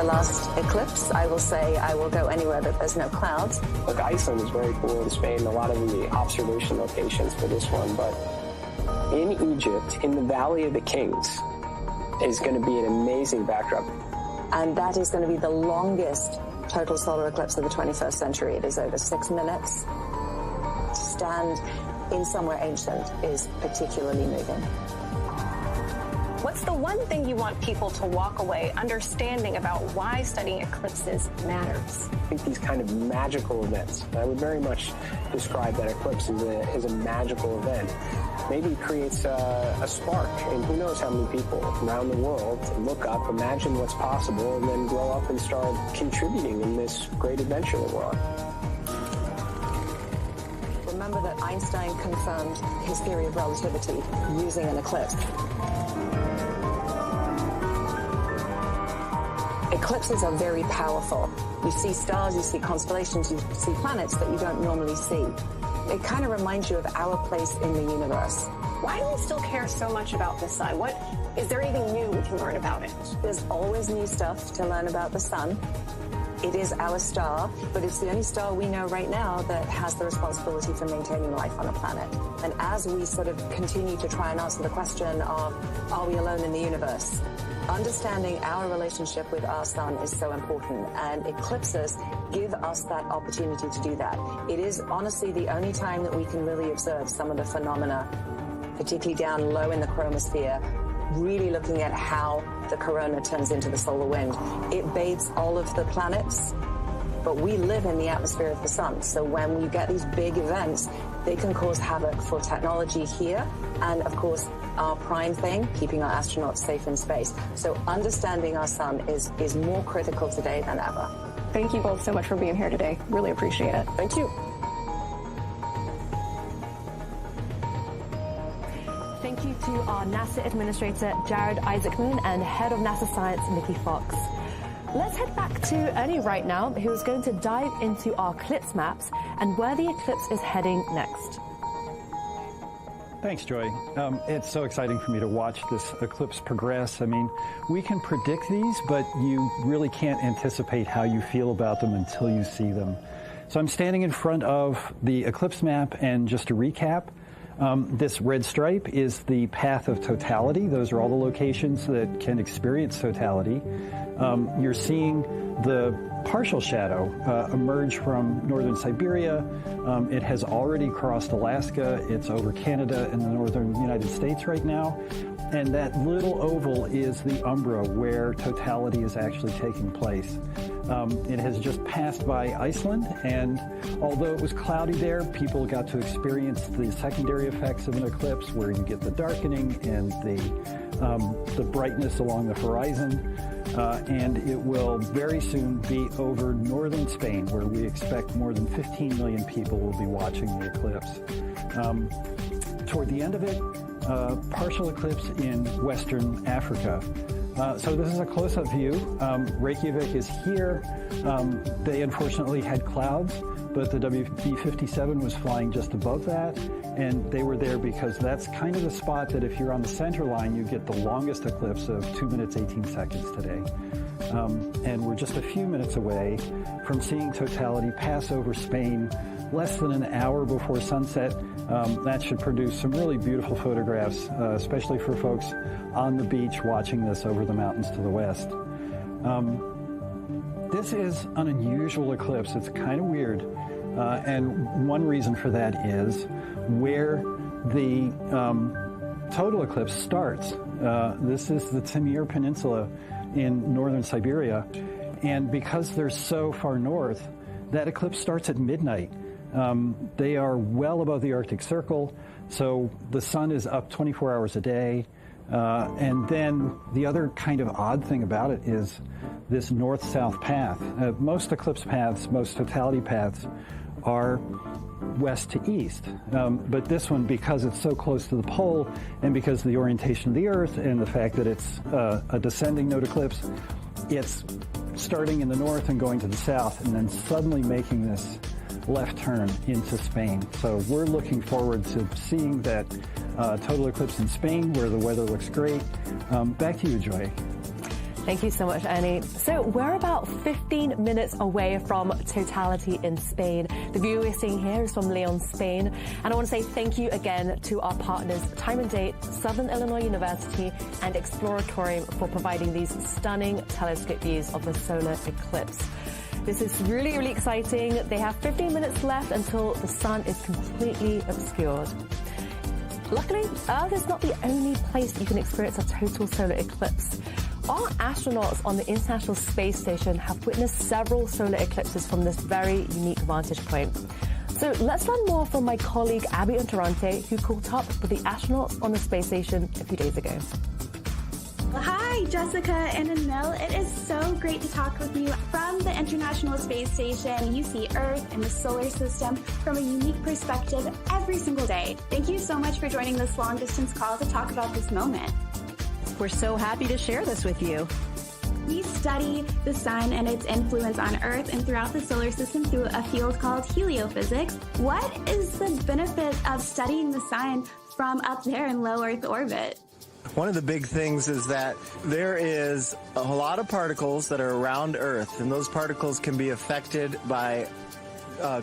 last eclipse, I will say I will go anywhere that there's no clouds. Look, Iceland is very cool in Spain, a lot of the observation locations for this one, but in Egypt, in the Valley of the Kings, is going to be an amazing backdrop. And that is going to be the longest total solar eclipse of the 21st century. It is over 6 minutes. To stand in somewhere ancient is particularly moving. What's the one thing you want people to walk away understanding about why studying eclipses matters? I think these kind of magical events, I would very much describe that eclipse as a magical event. Maybe it creates a spark, and who knows how many people around the world look up, imagine what's possible, and then grow up and start contributing in this great adventure that we're on. Remember that Einstein confirmed his theory of relativity using an eclipse. Eclipses are very powerful. You see stars, you see constellations, you see planets that you don't normally see. It kind of reminds you of our place in the universe. Why do we still care so much about the sun? Is there anything new we can learn about it? There's always new stuff to learn about the sun. It is our star, but it's the only star we know right now that has the responsibility for maintaining life on a planet. And as we sort of continue to try and answer the question of, are we alone in the universe? Understanding our relationship with our sun is so important, and eclipses give us that opportunity to do that. It is honestly the only time that we can really observe some of the phenomena, particularly down low in the chromosphere, really looking at how the corona turns into the solar wind. It bathes all of the planets, but we live in the atmosphere of the sun. So when you get these big events, they can cause havoc for technology here, and of course, our prime thing, keeping our astronauts safe in space. So understanding our sun is more critical today than ever. Thank you both so much for being here today. Really appreciate it. Thank you. Thank you to our NASA Administrator, Jared Isaacman, and Head of NASA Science, Nikki Fox. Let's head back to Ernie right now, who is going to dive into our eclipse maps and where the eclipse is heading next. Thanks, Joy. It's so exciting for me to watch this eclipse progress. I mean, we can predict these, but you really can't anticipate how you feel about them until you see them. So I'm standing in front of the eclipse map, and just to recap, this red stripe is the path of totality. Those are all the locations that can experience totality. You're seeing the partial shadow emerge from northern Siberia. It has already crossed Alaska. It's over Canada and the northern United States right now. And that little oval is the umbra where totality is actually taking place. It has just passed by Iceland, and although it was cloudy there, people got to experience the secondary effects of an eclipse where you get the darkening and the brightness along the horizon. And it will very soon be over northern Spain, where we expect more than 15 million people will be watching the eclipse. Toward the end of it, partial eclipse in Western Africa. So this is a close-up view. Reykjavik is here. They unfortunately had clouds, but the WB-57 was flying just above that, and they were there because that's kind of the spot that if you're on the center line, you get the longest eclipse of 2 minutes, 18 seconds today. And we're just a few minutes away from seeing totality pass over Spain less than an hour before sunset. That should produce some really beautiful photographs, especially for folks on the beach watching this over the mountains to the west. This is an unusual eclipse. It's kind of weird. And one reason for that is where the total eclipse starts. This is the Timir Peninsula in northern Siberia. And because they're so far north, that eclipse starts at midnight. They are well above the Arctic Circle, so the sun is up 24 hours a day. And then the other kind of odd thing about it is this north-south path. Most eclipse paths, most totality paths are west to east. But this one, because it's so close to the pole and because of the orientation of the Earth and the fact that it's a descending node eclipse, it's starting in the north and going to the south and then suddenly making this left turn into Spain. So we're looking forward to seeing that total eclipse in Spain where the weather looks great. Back to you, Joy. Thank you so much, Annie. So we're about 15 minutes away from totality in Spain. The view we're seeing here is from Leon, Spain. And I want to say thank you again to our partners, Time and Date, Southern Illinois University, and Exploratorium for providing these stunning telescope views of the solar eclipse. This is really, really exciting. They have 15 minutes left until the sun is completely obscured. Luckily, Earth is not the only place you can experience a total solar eclipse. Our astronauts on the International Space Station have witnessed several solar eclipses from this very unique vantage point. So let's learn more from my colleague Abby Unterante, who caught up with the astronauts on the space station a few days ago. Hi, Jessica and Anil. It is so great to talk with you from the International Space Station. You see Earth and the solar system from a unique perspective every single day. Thank you so much for joining this long-distance call to talk about this moment. We're so happy to share this with you. We study the sun and its influence on Earth and throughout the solar system through a field called heliophysics. What is the benefit of studying the sun from up there in low Earth orbit? One of the big things is that there is a lot of particles that are around Earth, and those particles can be affected by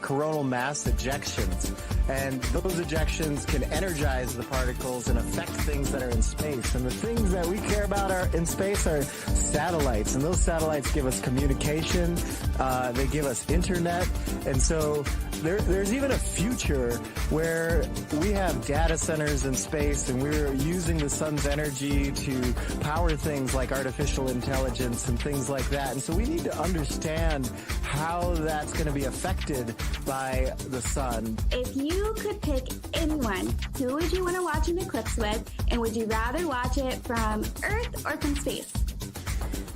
coronal mass ejections. And those ejections can energize the particles and affect things that are in space. And the things that we care about in space are satellites. And those satellites give us communication. They give us internet. And so there's even a future where we have data centers in space and we're using the sun's energy to power things like artificial intelligence and things like that. And so we need to understand how that's going to be affected by the sun. If you could pick anyone, who would you want to watch an eclipse with? And would you rather watch it from Earth or from space?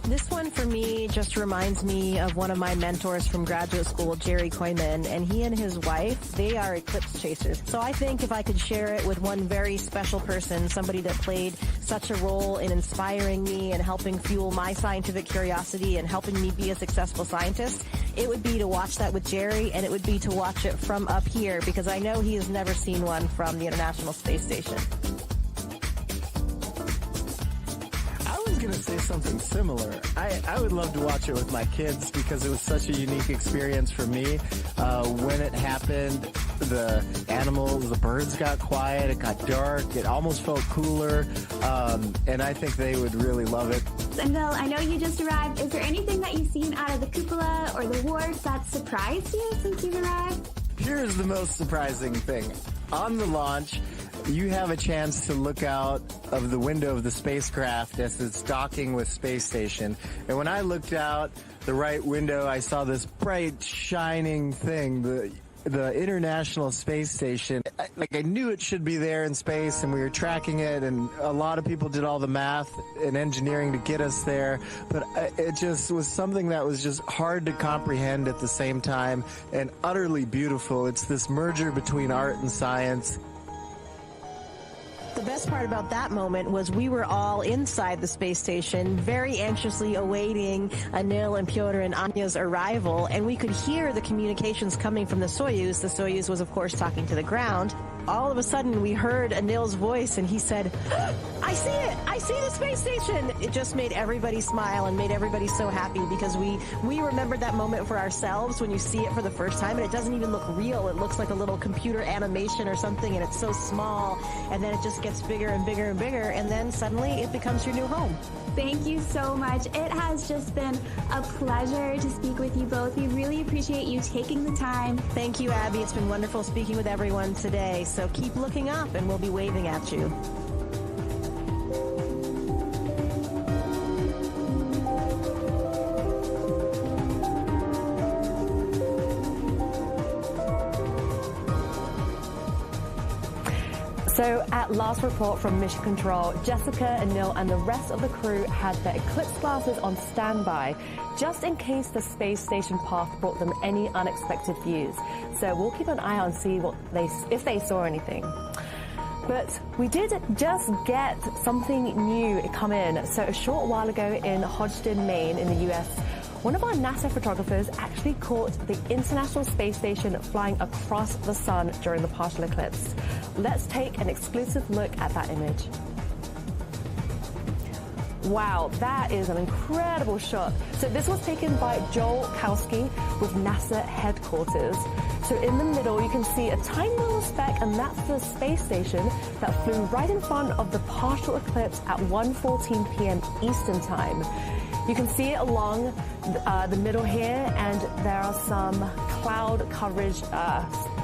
This one for me just reminds me of one of my mentors from graduate school, Jerry Koyman, and he and his wife, they are eclipse chasers. So I think if I could share it with one very special person, somebody that played such a role in inspiring me and helping fuel my scientific curiosity and helping me be a successful scientist, it would be to watch that with Jerry, and it would be to watch it from up here, because I know he has never seen one from the International Space Station. I was going to say something similar. I would love to watch it with my kids because it was such a unique experience for me. When it happened, the animals, the birds got quiet, it got dark, it almost felt cooler, and I think they would really love it. And Bill, I know you just arrived. Is there anything that you've seen out of the cupola or the wharf that surprised you since you've arrived? Here's the most surprising thing. On the launch, you have a chance to look out of the window of the spacecraft as it's docking with Space Station. And when I looked out the right window, I saw this bright, shining thing, the International Space Station. I knew it should be there in space, and we were tracking it, and a lot of people did all the math and engineering to get us there, but it just was something that was just hard to comprehend at the same time and utterly beautiful. It's this merger between art and science. The best part about that moment was we were all inside the space station, very anxiously awaiting Anil and Pyotr and Anya's arrival, and we could hear the communications coming from the Soyuz. The Soyuz was, of course, talking to the ground. All of a sudden, we heard Anil's voice, and he said, "I see it! I see the space station!" It just made everybody smile and made everybody so happy, because we remembered that moment for ourselves when you see it for the first time, and it doesn't even look real. It looks like a little computer animation or something, and it's so small, and then it just gets bigger and bigger and bigger, and then suddenly it becomes your new home. Thank you so much. It has just been a pleasure to speak with you both. We really appreciate you taking the time. Thank you, Abby. It's been wonderful speaking with everyone today. So keep looking up and we'll be waving at you. So at last report from Mission Control, Jessica, Anil, and the rest of the crew had their eclipse glasses on standby, just in case the space station path brought them any unexpected views. So we'll keep an eye on see if they saw anything. But we did just get something new come in. So a short while ago in Hodgson, Maine in the US, one of our NASA photographers actually caught the International Space Station flying across the sun during the partial eclipse. Let's take an exclusive look at that image. Wow, that is an incredible shot. So this was taken by Joel Kowski with NASA headquarters. So in the middle, you can see a tiny little speck, and that's the space station that flew right in front of the partial eclipse at 1:14 p.m. Eastern Time. You can see it along the middle here, and there are some cloud coverage.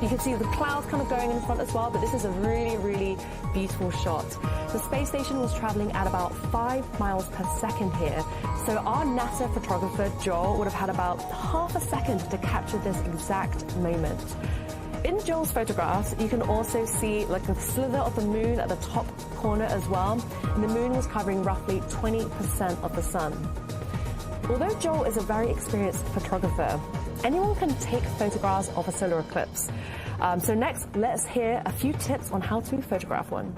You can see the clouds kind of going in front as well, but this is a really, really beautiful shot. The space station was traveling at about 5 miles per second here, so our NASA photographer, Joel, would have had about half a second to capture this exact moment. In Joel's photographs, you can also see like a slither of the moon at the top corner as well, and the moon was covering roughly 20% of the sun. Although Joel is a very experienced photographer, anyone can take photographs of a solar eclipse. So next, let's hear a few tips on how to photograph one.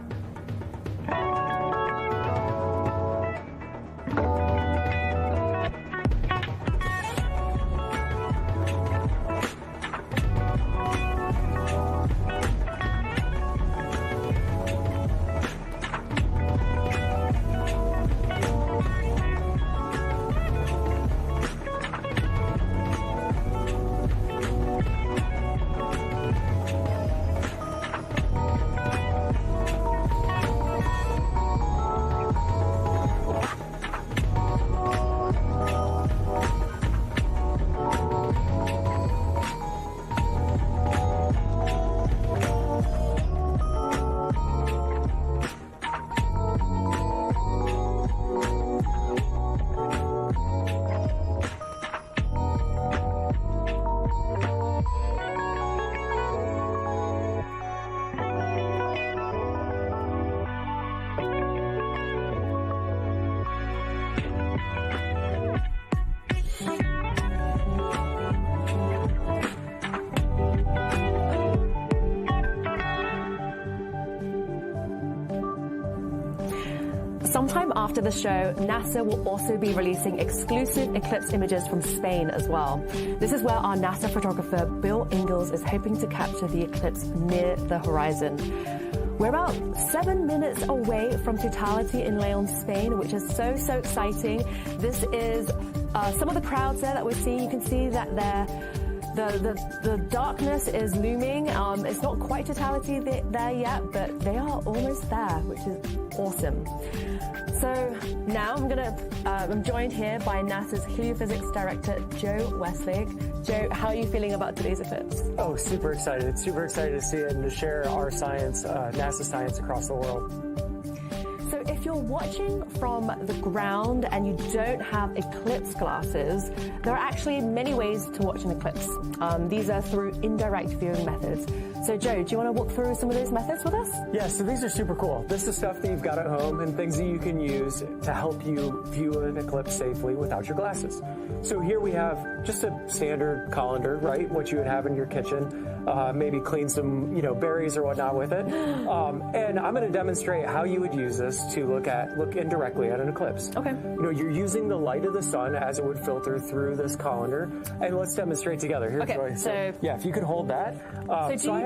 Sometime after the show, NASA will also be releasing exclusive eclipse images from Spain as well. This is where our NASA photographer, Bill Ingalls, is hoping to capture the eclipse near the horizon. We're about 7 minutes away from totality in Leon, Spain, which is so exciting. This is some of the crowds there that we're seeing. You can see that the darkness is looming. It's not quite totality there yet, but they are almost there, which is awesome. So now I'm joined here by NASA's Heliophysics Director, Joe Westlake. Joe, how are you feeling about today's eclipse? Oh, super excited. Super excited to see it and to share our science, NASA science across the world. So if you're watching from the ground and you don't have eclipse glasses, there are actually many ways to watch an eclipse. These are through indirect viewing methods. So Joe, do you want to walk through some of those methods with us? Yeah, so these are super cool. This is stuff that you've got at home and things that you can use to help you view an eclipse safely without your glasses. So here we have just a standard colander, right? What you would have in your kitchen. Maybe clean some, berries or whatnot with it. And I'm going to demonstrate how you would use this to look indirectly at an eclipse. Okay. You're using the light of the sun as it would filter through this colander, and let's demonstrate together. Here, okay, Joy. So yeah, if you could hold that.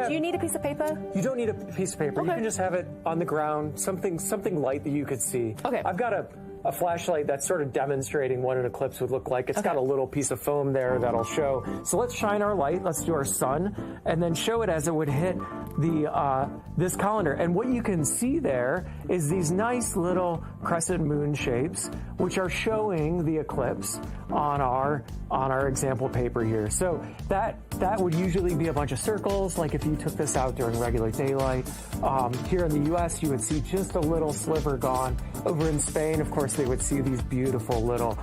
Do you need a piece of paper? You don't need a piece of paper. Okay. You can just have it on the ground, something light that you could see. Okay. I've got a flashlight that's sort of demonstrating what an eclipse would look like. It's got a little piece of foam there that'll show. So let's shine our light. Let's do our sun, and then show it as it would hit this colander. And what you can see there is these nice little crescent moon shapes, which are showing the eclipse on our example paper here. So that would usually be a bunch of circles, like if you took this out during regular daylight. Here in the U.S., you would see just a little sliver gone. Over in Spain, of course, they would see these beautiful little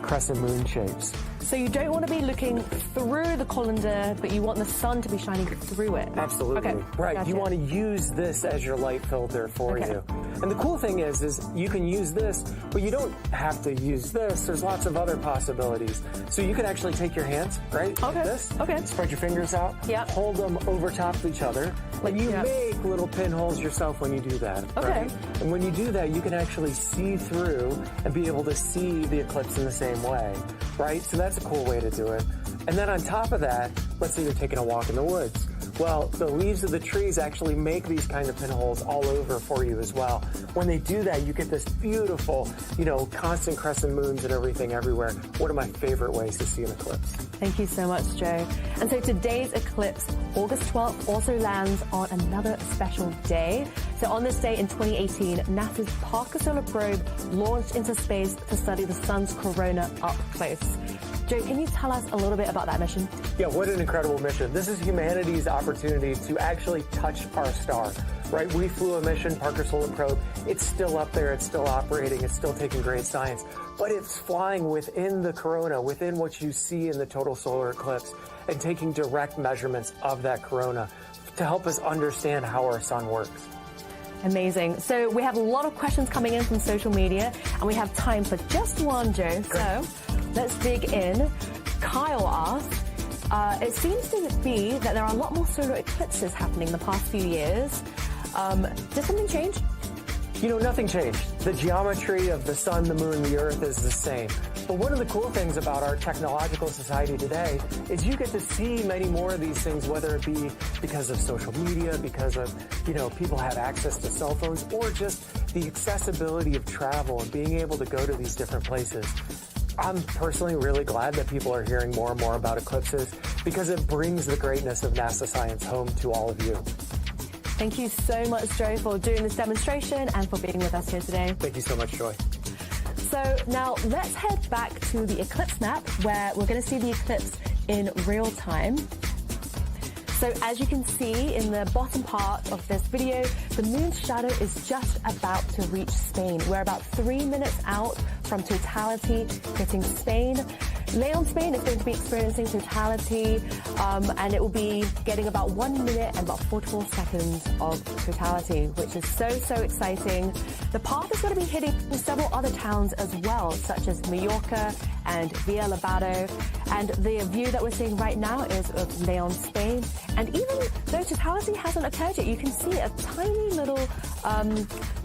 crescent moon shapes. So you don't want to be looking through the colander, but you want the sun to be shining through it. Absolutely. Okay. Right. Gotcha. You want to use this as your light filter for you. And the cool thing is you can use this, but you don't have to use this. There's lots of other possibilities. So you can actually take your hands, right? Okay. Like this. Okay. Spread your fingers out. Yeah. Hold them over top of each other. Like, and you yeah. make little pinholes yourself when you do that. Okay. Right? And when you do that, you can actually see through and be able to see the eclipse in the same way, right? So that's a cool way to do it. And then on top of that, let's say you're taking a walk in the woods. Well, the leaves of the trees actually make these kind of pinholes all over for you as well. When they do that, you get this beautiful, constant crescent moons and everything everywhere. One of my favorite ways to see an eclipse. Thank you so much, Joe. And so today's eclipse, August 12th, also lands on another special day. So on this day in 2018, NASA's Parker Solar Probe launched into space to study the sun's corona up close. Joe, can you tell us a little bit about that mission? Yeah, what an incredible mission. This is humanity's opportunity to actually touch our star, right? We flew a mission, Parker Solar Probe. It's still up there. It's still operating. It's still taking great science. But it's flying within the corona, within what you see in the total solar eclipse, and taking direct measurements of that corona to help us understand how our sun works. Amazing. So we have a lot of questions coming in from social media, and we have time for just one, Joe. So let's dig in. Kyle asks, it seems to be that there are a lot more solar eclipses happening the past few years. Did something change? Nothing changed. The geometry of the sun, the moon, the earth is the same. But one of the cool things about our technological society today is you get to see many more of these things, whether it be because of social media, because of, people have access to cell phones, or just the accessibility of travel and being able to go to these different places. I'm personally really glad that people are hearing more and more about eclipses because it brings the greatness of NASA science home to all of you. Thank you so much, Joe, for doing this demonstration and for being with us here today. Thank you so much, Joy. So now let's head back to the eclipse map where we're going to see the eclipse in real time. So as you can see in the bottom part of this video, the moon's shadow is just about to reach Spain. We're about 3 minutes out from totality hitting Spain. Leon, Spain is going to be experiencing totality, and it will be getting about 1 minute and about 44 seconds of totality, which is so exciting. The path is going to be hitting several other towns as well, such as Mallorca and Villa Lavado. And the view that we're seeing right now is of Leon, Spain. And even though totality hasn't occurred yet, you can see a tiny little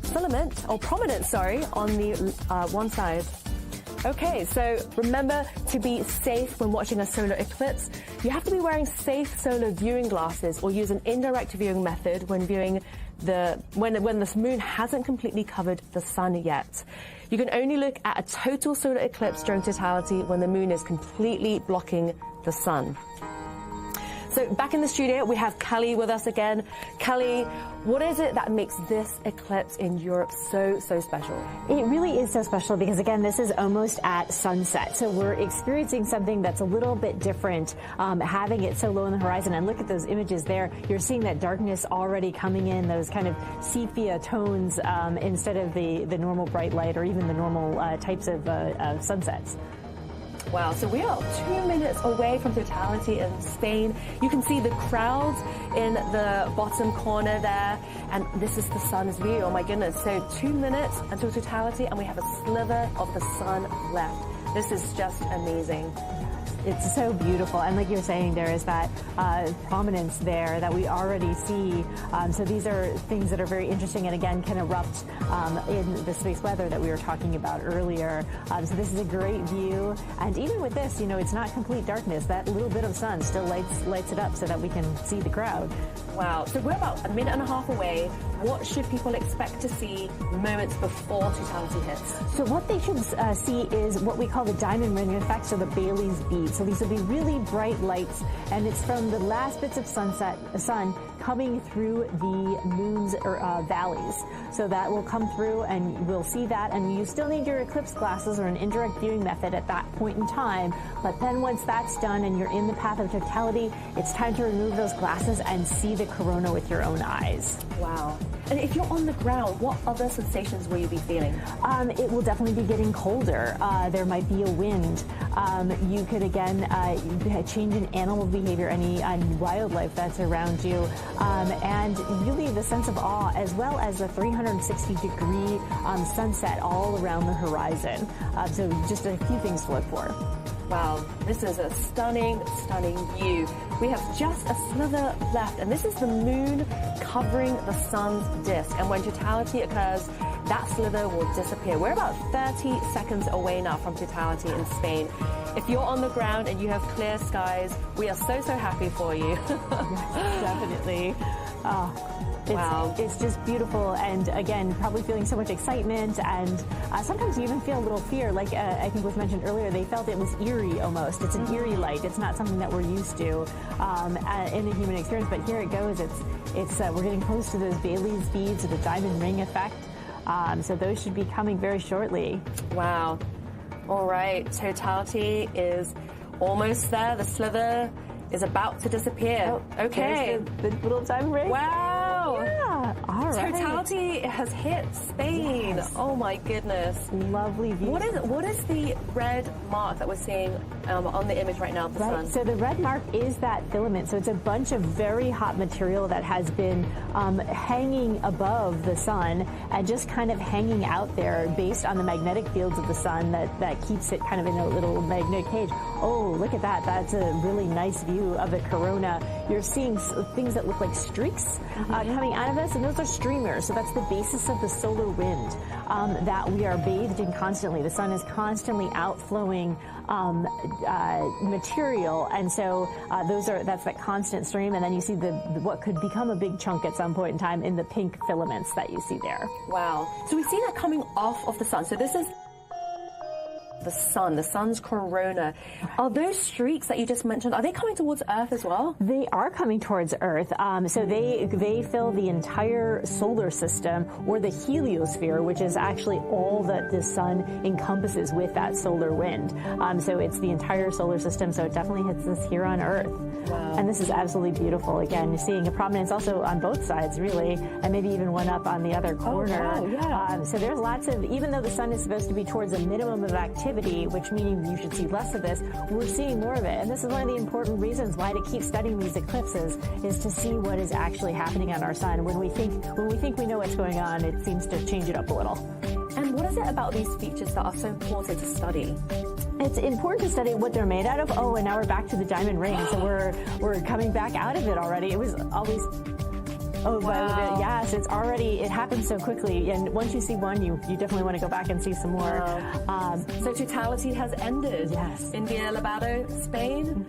prominence, on the one side. Okay, so remember to be safe when watching a solar eclipse. You have to be wearing safe solar viewing glasses or use an indirect viewing method when viewing when the moon hasn't completely covered the sun yet. You can only look at a total solar eclipse during totality when the moon is completely blocking the sun. So back in the studio, we have Kelly with us again. Kelly, what is it that makes this eclipse in Europe so special? It really is so special because, again, this is almost at sunset. So we're experiencing something that's a little bit different, having it so low on the horizon. And look at those images there. You're seeing that darkness already coming in, those kind of sepia tones instead of the normal bright light or even the normal types of sunsets. Wow, so we are 2 minutes away from totality in Spain. You can see the crowds in the bottom corner there, and this is the sun's view. Oh my goodness, so 2 minutes until totality, and we have a sliver of the sun left. This is just amazing. It's so beautiful. And like you're saying, there is that prominence there that we already see. So these are things that are very interesting and, again, can erupt in the space weather that we were talking about earlier. So this is a great view. And even with this, it's not complete darkness. That little bit of sun still lights it up so that we can see the crowd. Wow. So we're about a minute and a half away. What should people expect to see moments before totality hits? So what they should see is what we call the diamond ring effect, or the Bailey's bead. So these will be really bright lights, and it's from the last bits of sun coming through the moon's valleys. So that will come through, and we'll see that, and you still need your eclipse glasses or an indirect viewing method at that point in time. But then once that's done and you're in the path of totality, it's time to remove those glasses and see the corona with your own eyes. Wow. And if you're on the ground, what other sensations will you be feeling? It will definitely be getting colder. There might be a wind. You could, again, change in animal behavior, any wildlife that's around you, and really the sense of awe, as well as the 360-degree sunset all around the horizon. So just a few things to look for. Wow, this is a stunning view. We have just a sliver left, and this is the moon covering the sun's disk. And when totality occurs, that slither will disappear. We're about 30 seconds away now from totality in Spain. If you're on the ground and you have clear skies, we are so happy for you. Definitely. Wow. It's just beautiful, and again, probably feeling so much excitement, and sometimes you even feel a little fear, like I think was mentioned earlier, they felt it was eerie almost. It's an eerie light. It's not something that we're used to in the human experience, but here it goes. It's we're getting close to those Bailey's beads, or the diamond ring effect, so those should be coming very shortly. Wow. All right, totality is almost there. The slither is about to disappear. Oh, okay. The little diamond ring. Wow. Yeah. All right. Totality has hit Spain. Yes. Oh my goodness. Lovely view. What is the red mark that we're seeing on the image right now of the sun? So the red mark is that filament. So it's a bunch of very hot material that has been hanging above the sun and just kind of hanging out there based on the magnetic fields of the sun that keeps it kind of in a little magnetic cage. Oh, look at that. That's a really nice view of the corona. You're seeing things that look like streaks coming out of us, and those are streamers. So that's the basis of the solar wind that we are bathed in constantly. The sun is constantly outflowing material, and so that's that constant stream. And then you see what could become a big chunk at some point in time in the pink filaments that you see there. Wow. So we see that coming off of the sun. So this is the sun's corona. Are those streaks that you just mentioned, are they coming towards Earth as well? They are coming towards Earth. So they fill the entire solar system, or the heliosphere, which is actually all that the sun encompasses with that solar wind. So it's the entire solar system, so it definitely hits us here on Earth. Wow. And this is absolutely beautiful. Again, you're seeing a prominence also on both sides, really, and maybe even one up on the other corner. Oh, wow, yeah. So there's lots of, even though the sun is supposed to be towards a minimum of activity, which meaning you should see less of this, we're seeing more of it. And this is one of the important reasons why to keep studying these eclipses, is to see what is actually happening on our sun. When we think we know what's going on, it seems to change it up a little. And what is it about these features that are so important to study? It's important to study what they're made out of. Oh, and now we're back to the diamond ring. So we're coming back out of it already. It was always... Oh, wow. Yes, it happens so quickly. And once you see one, you definitely want to go back and see some more. Wow. So totality has ended. Yes. In Villa Lobado, Spain.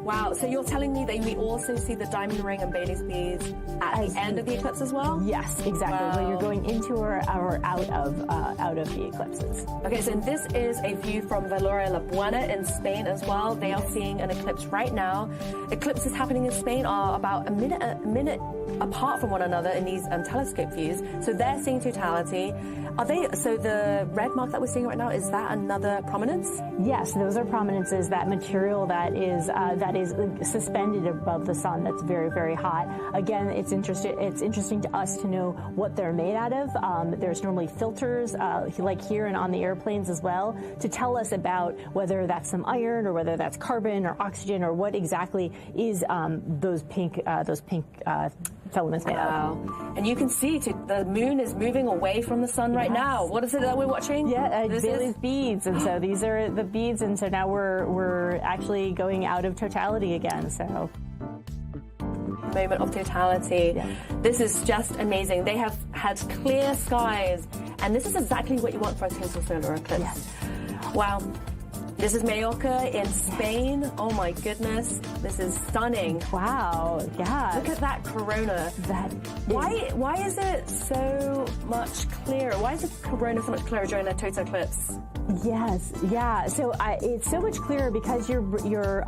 Wow. So you're telling me that we also see the diamond ring and Bailey's beads at the end of the eclipse as well? Yes, exactly. Wow. Where you're going into or out of the eclipses. Okay, so this is a view from Valoria La Buena in Spain as well. They are seeing an eclipse right now. Eclipses happening in Spain are about a minute apart from one another in these telescope views. So they're seeing totality. So the red mark that we're seeing right now, is that another prominence? Yes, those are prominences, that material that is suspended above the sun that's very, very hot. Again, it's interesting to us to know what they're made out of. There's normally filters, like here and on the airplanes as well, to tell us about whether that's some iron or whether that's carbon or oxygen, or what exactly is those pink filaments made of. And you can see the moon is moving away from the sun right now. What is it that we're watching? Yeah, Bailey's beads, and so these are the beads, and so now we're actually going out of totality again. So moment of totality. Yeah. This is just amazing. They have had clear skies, and this is exactly what you want for a total solar eclipse. Yes. Wow. This is Mallorca in Spain. Oh my goodness, this is stunning. Wow, yeah. Look at that corona. Why is it so much clearer? Why is the corona so much clearer during a total eclipse? Yes, yeah. So it's so much clearer because you're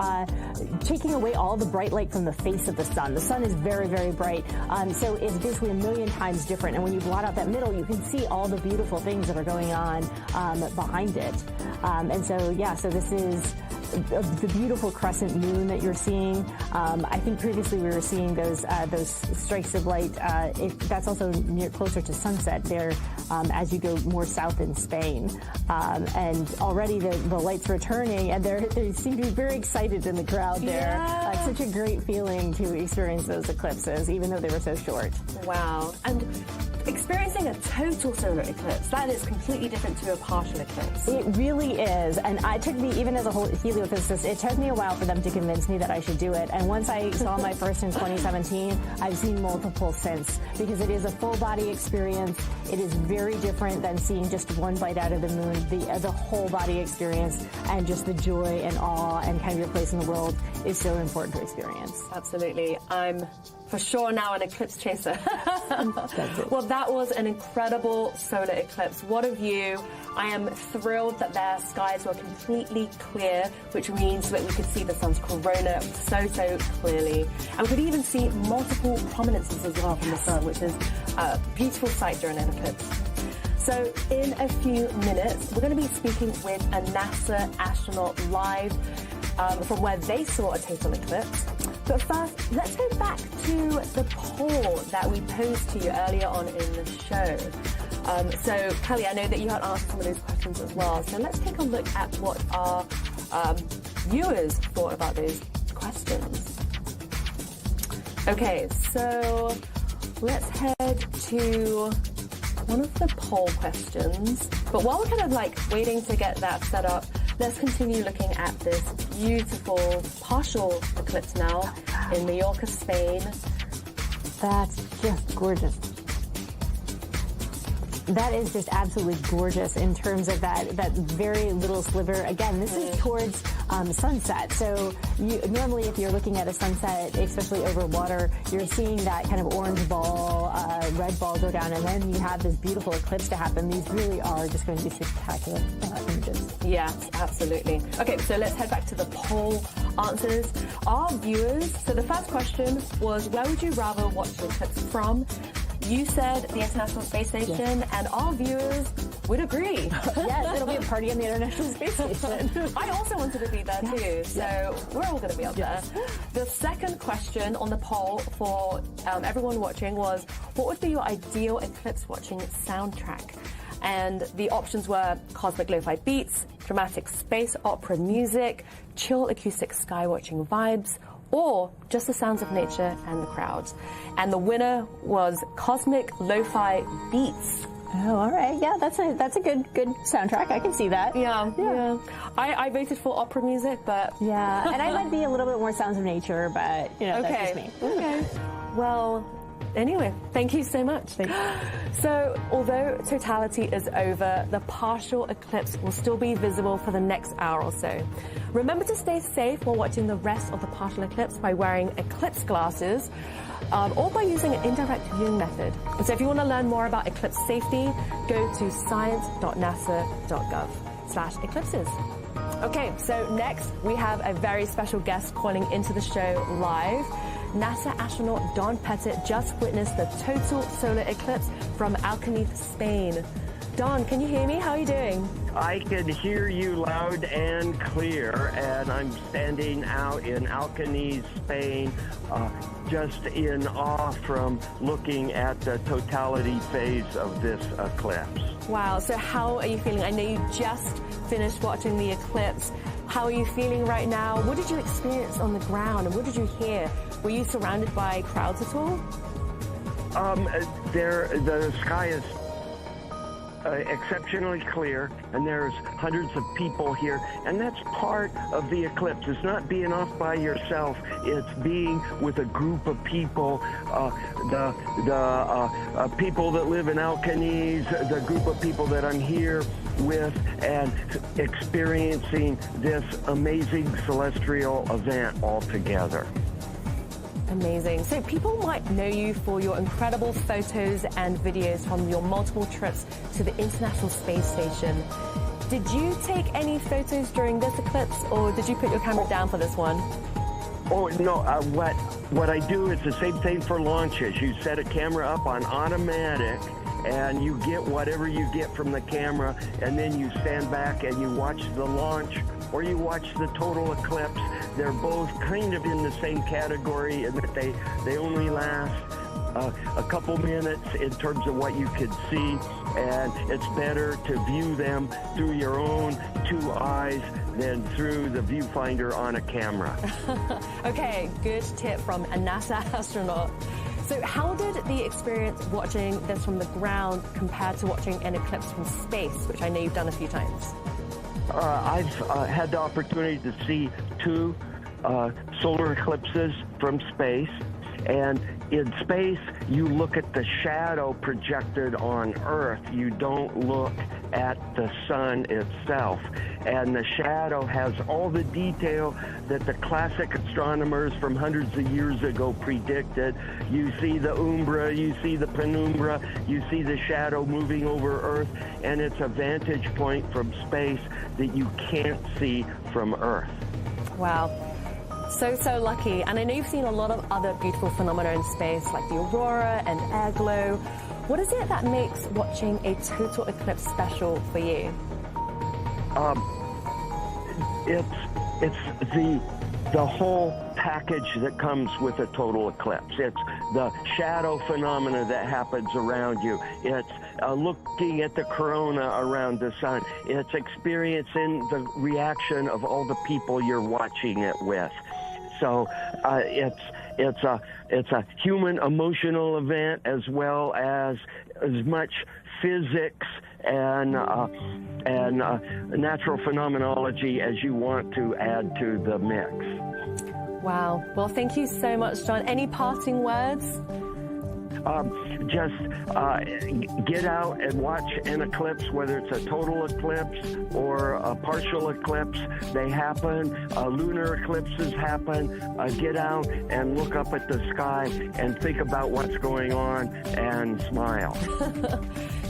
taking away all the bright light from the face of the sun. The sun is very, very bright. So it's basically a million times different. And when you blot out that middle, you can see all the beautiful things that are going on behind it. And so, yeah, so this is the beautiful crescent moon that you're seeing. I think previously we were seeing those strikes of light. That's also closer to sunset there as you go more south in Spain. And already the light's returning, and they seem to be very excited in the crowd there. Yeah. It's such a great feeling to experience those eclipses, even though they were so short. Wow. And experiencing a total solar eclipse, that is completely different to a partial eclipse. It really is. And it took me, even as a whole heliophysicist, it took me a while for them to convince me that I should do it. And once I saw my first in 2017, I've seen multiple since, because it is a full body experience. It is very different than seeing just one bite out of the moon. The whole body experience and just the joy and awe and kind of your place in the world is so important to experience. Absolutely. I'm for sure now an eclipse chaser. Well, that was an incredible solar eclipse. What a view. I am thrilled that their skies were completely clear, which means that we could see the sun's corona so clearly. And we could even see multiple prominences as well from the sun, which is a beautiful sight during an eclipse. So in a few minutes, we're going to be speaking with a NASA astronaut live from where they saw a total eclipse. But first, let's go back to the poll that we posed to you earlier on in the show. So, Kelly, I know that you had asked some of those questions as well. So let's take a look at what our viewers thought about those questions. Okay, so let's head to one of the poll questions. But while we're kind of like waiting to get that set up, let's continue looking at this beautiful partial eclipse now in Mallorca, Spain. That's just gorgeous. That is just absolutely gorgeous in terms of that very little sliver. Again, this is towards sunset. So normally if you're looking at a sunset, especially over water, you're seeing that kind of orange ball, red ball go down, and then you have this beautiful eclipse to happen. These really are just going to be spectacular images. Yes, absolutely. Okay, so let's head back to the poll answers. Our viewers, so the first question was, where would you rather watch the eclipse from? You said the International Space Station, and our viewers would agree. Yes, it'll be a party on the International Space Station. I also wanted to be there too, so we're all going to be up there. The second question on the poll for everyone watching was, what would be your ideal eclipse watching soundtrack? And the options were cosmic lo-fi beats, dramatic space opera music, chill acoustic sky watching vibes, or just the sounds of nature and the crowds. And the winner was cosmic lo-fi beats. Oh, all right. Yeah, that's a good soundtrack. I can see that. Yeah. I voted for opera music, but yeah, and I might be a little bit more sounds of nature, but that's just me. Okay. Well, anyway, thank you so much. So, although totality is over, the partial eclipse will still be visible for the next hour or so. Remember to stay safe while watching the rest of the partial eclipse by wearing eclipse glasses or by using an indirect viewing method. So if you want to learn more about eclipse safety, go to science.nasa.gov/eclipses. Okay, so next we have a very special guest calling into the show live. NASA astronaut Don Pettit just witnessed the total solar eclipse from Alcaniz, Spain. Don, can you hear me? How are you doing? I can hear you loud and clear, and I'm standing out in Alcaniz, Spain, just in awe from looking at the totality phase of this eclipse. Wow, so how are you feeling? I know you just finished watching the eclipse. How are you feeling right now? What did you experience on the ground, and what did you hear? Were you surrounded by crowds at all? The sky is exceptionally clear, and there's hundreds of people here, and that's part of the eclipse. It's not being off by yourself, it's being with a group of people, the people that live in Alcaniz, the group of people that I'm here with, and experiencing this amazing celestial event all together. Amazing. So people might know you for your incredible photos and videos from your multiple trips to the International Space Station. Did you take any photos during this eclipse, or did you put your camera down for this one? Oh, no, what I do is the same thing for launches. You set a camera up on automatic, and you get whatever you get from the camera, and then you stand back and you watch the launch, or you watch the total eclipse. They're both kind of in the same category in that they only last a couple minutes in terms of what you could see, and it's better to view them through your own two eyes than through the viewfinder on a camera. Okay, good tip from a NASA astronaut. So how did the experience watching this from the ground compare to watching an eclipse from space, which I know you've done a few times? I've had the opportunity to see 2 solar eclipses from space, and in space you look at the shadow projected on Earth. You don't look at the sun itself, and the shadow has all the detail that the classic astronomers from hundreds of years ago predicted. You see the umbra, you see the penumbra, you see the shadow moving over Earth, and it's a vantage point from space that you can't see from Earth. Wow. So lucky. And I know you've seen a lot of other beautiful phenomena in space, like the aurora and air glow. What is it that makes watching a total eclipse special for you? It's the whole package that comes with a total eclipse. It's the shadow phenomena that happens around you. It's looking at the corona around the sun. It's experiencing the reaction of all the people you're watching it with. So it's a human emotional event as well as much physics and natural phenomenology as you want to add to the mix. Wow. Well, thank you so much, John. Any parting words? Just get out and watch an eclipse, whether it's a total eclipse or a partial eclipse. They happen. Lunar eclipses happen. Get out and look up at the sky and think about what's going on and smile.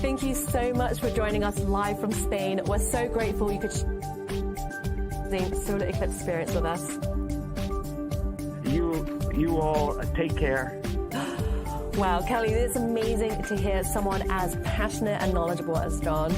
Thank you so much for joining us live from Spain. We're so grateful you could the solar eclipse experience with us. You all take care. Wow, Kelly, it's amazing to hear someone as passionate and knowledgeable as John.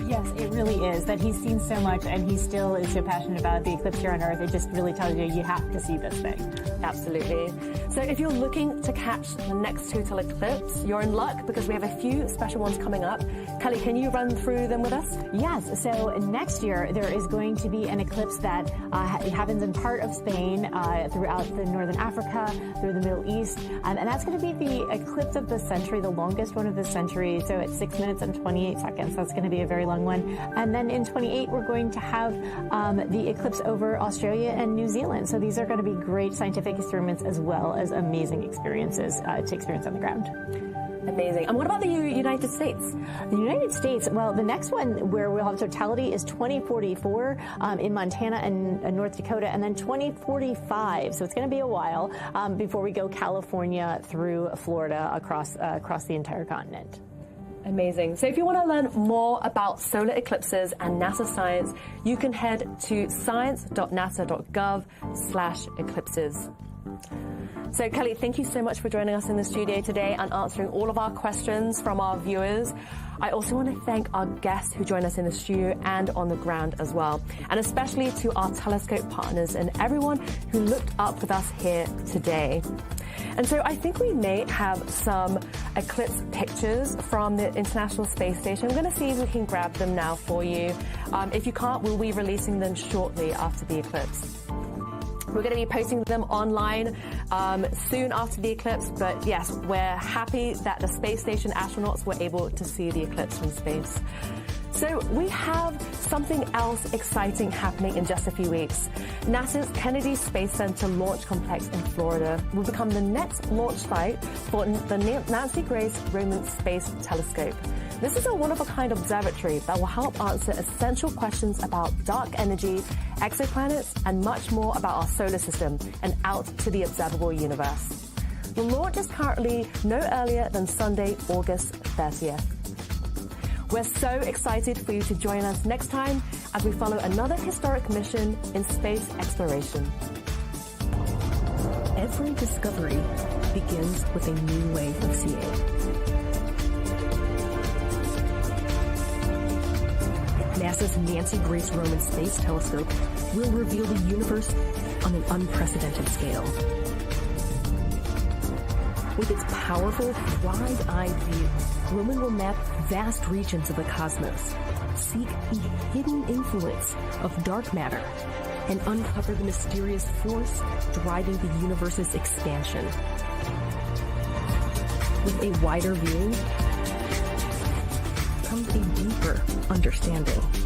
Yes, it really is. That he's seen so much and he still is so passionate about the eclipse here on Earth. It just really tells you have to see this thing. Absolutely. So if you're looking to catch the next total eclipse, you're in luck because we have a few special ones coming up. Kelly, can you run through them with us? Yes. So next year, there is going to be an eclipse that happens in part of Spain, throughout the northern Africa, through the Middle East. And that's going to be the eclipse of the century, the longest one of the century. So it's 6 minutes and 28 seconds. That's going to be a very long one. And then in 28, we're going to have the eclipse over Australia and New Zealand. So these are going to be great scientific experiments as well as amazing experiences to experience on the ground. Amazing. And what about the United States? The United States, well, the next one where we'll have totality is 2044 in Montana and North Dakota, and then 2045. So it's going to be a while before we go California through Florida across the entire continent. Amazing. So if you want to learn more about solar eclipses and NASA science, you can head to science.nasa.gov/eclipses. So Kelly, thank you so much for joining us in the studio today and answering all of our questions from our viewers. I also want to thank our guests who joined us in the studio and on the ground as well, and especially to our telescope partners and everyone who looked up with us here today. And so I think we may have some eclipse pictures from the International Space Station. I'm going to see if we can grab them now for you. If you can't, we'll be releasing them shortly after the eclipse. We're going to be posting them online soon after the eclipse, but yes, we're happy that the space station astronauts were able to see the eclipse from space. So we have something else exciting happening in just a few weeks. NASA's Kennedy Space Center Launch Complex in Florida will become the next launch site for the Nancy Grace Roman Space Telescope. This is a one-of-a-kind observatory that will help answer essential questions about dark energy, exoplanets, and much more about our solar system and out to the observable universe. The launch is currently no earlier than Sunday, August 30th. We're so excited for you to join us next time as we follow another historic mission in space exploration. Every discovery begins with a new way of seeing. NASA's Nancy Grace Roman Space Telescope will reveal the universe on an unprecedented scale. With its powerful, wide-eyed view, Roman will map vast regions of the cosmos, seek the hidden influence of dark matter, and uncover the mysterious force driving the universe's expansion. With a wider view comes a deeper understanding.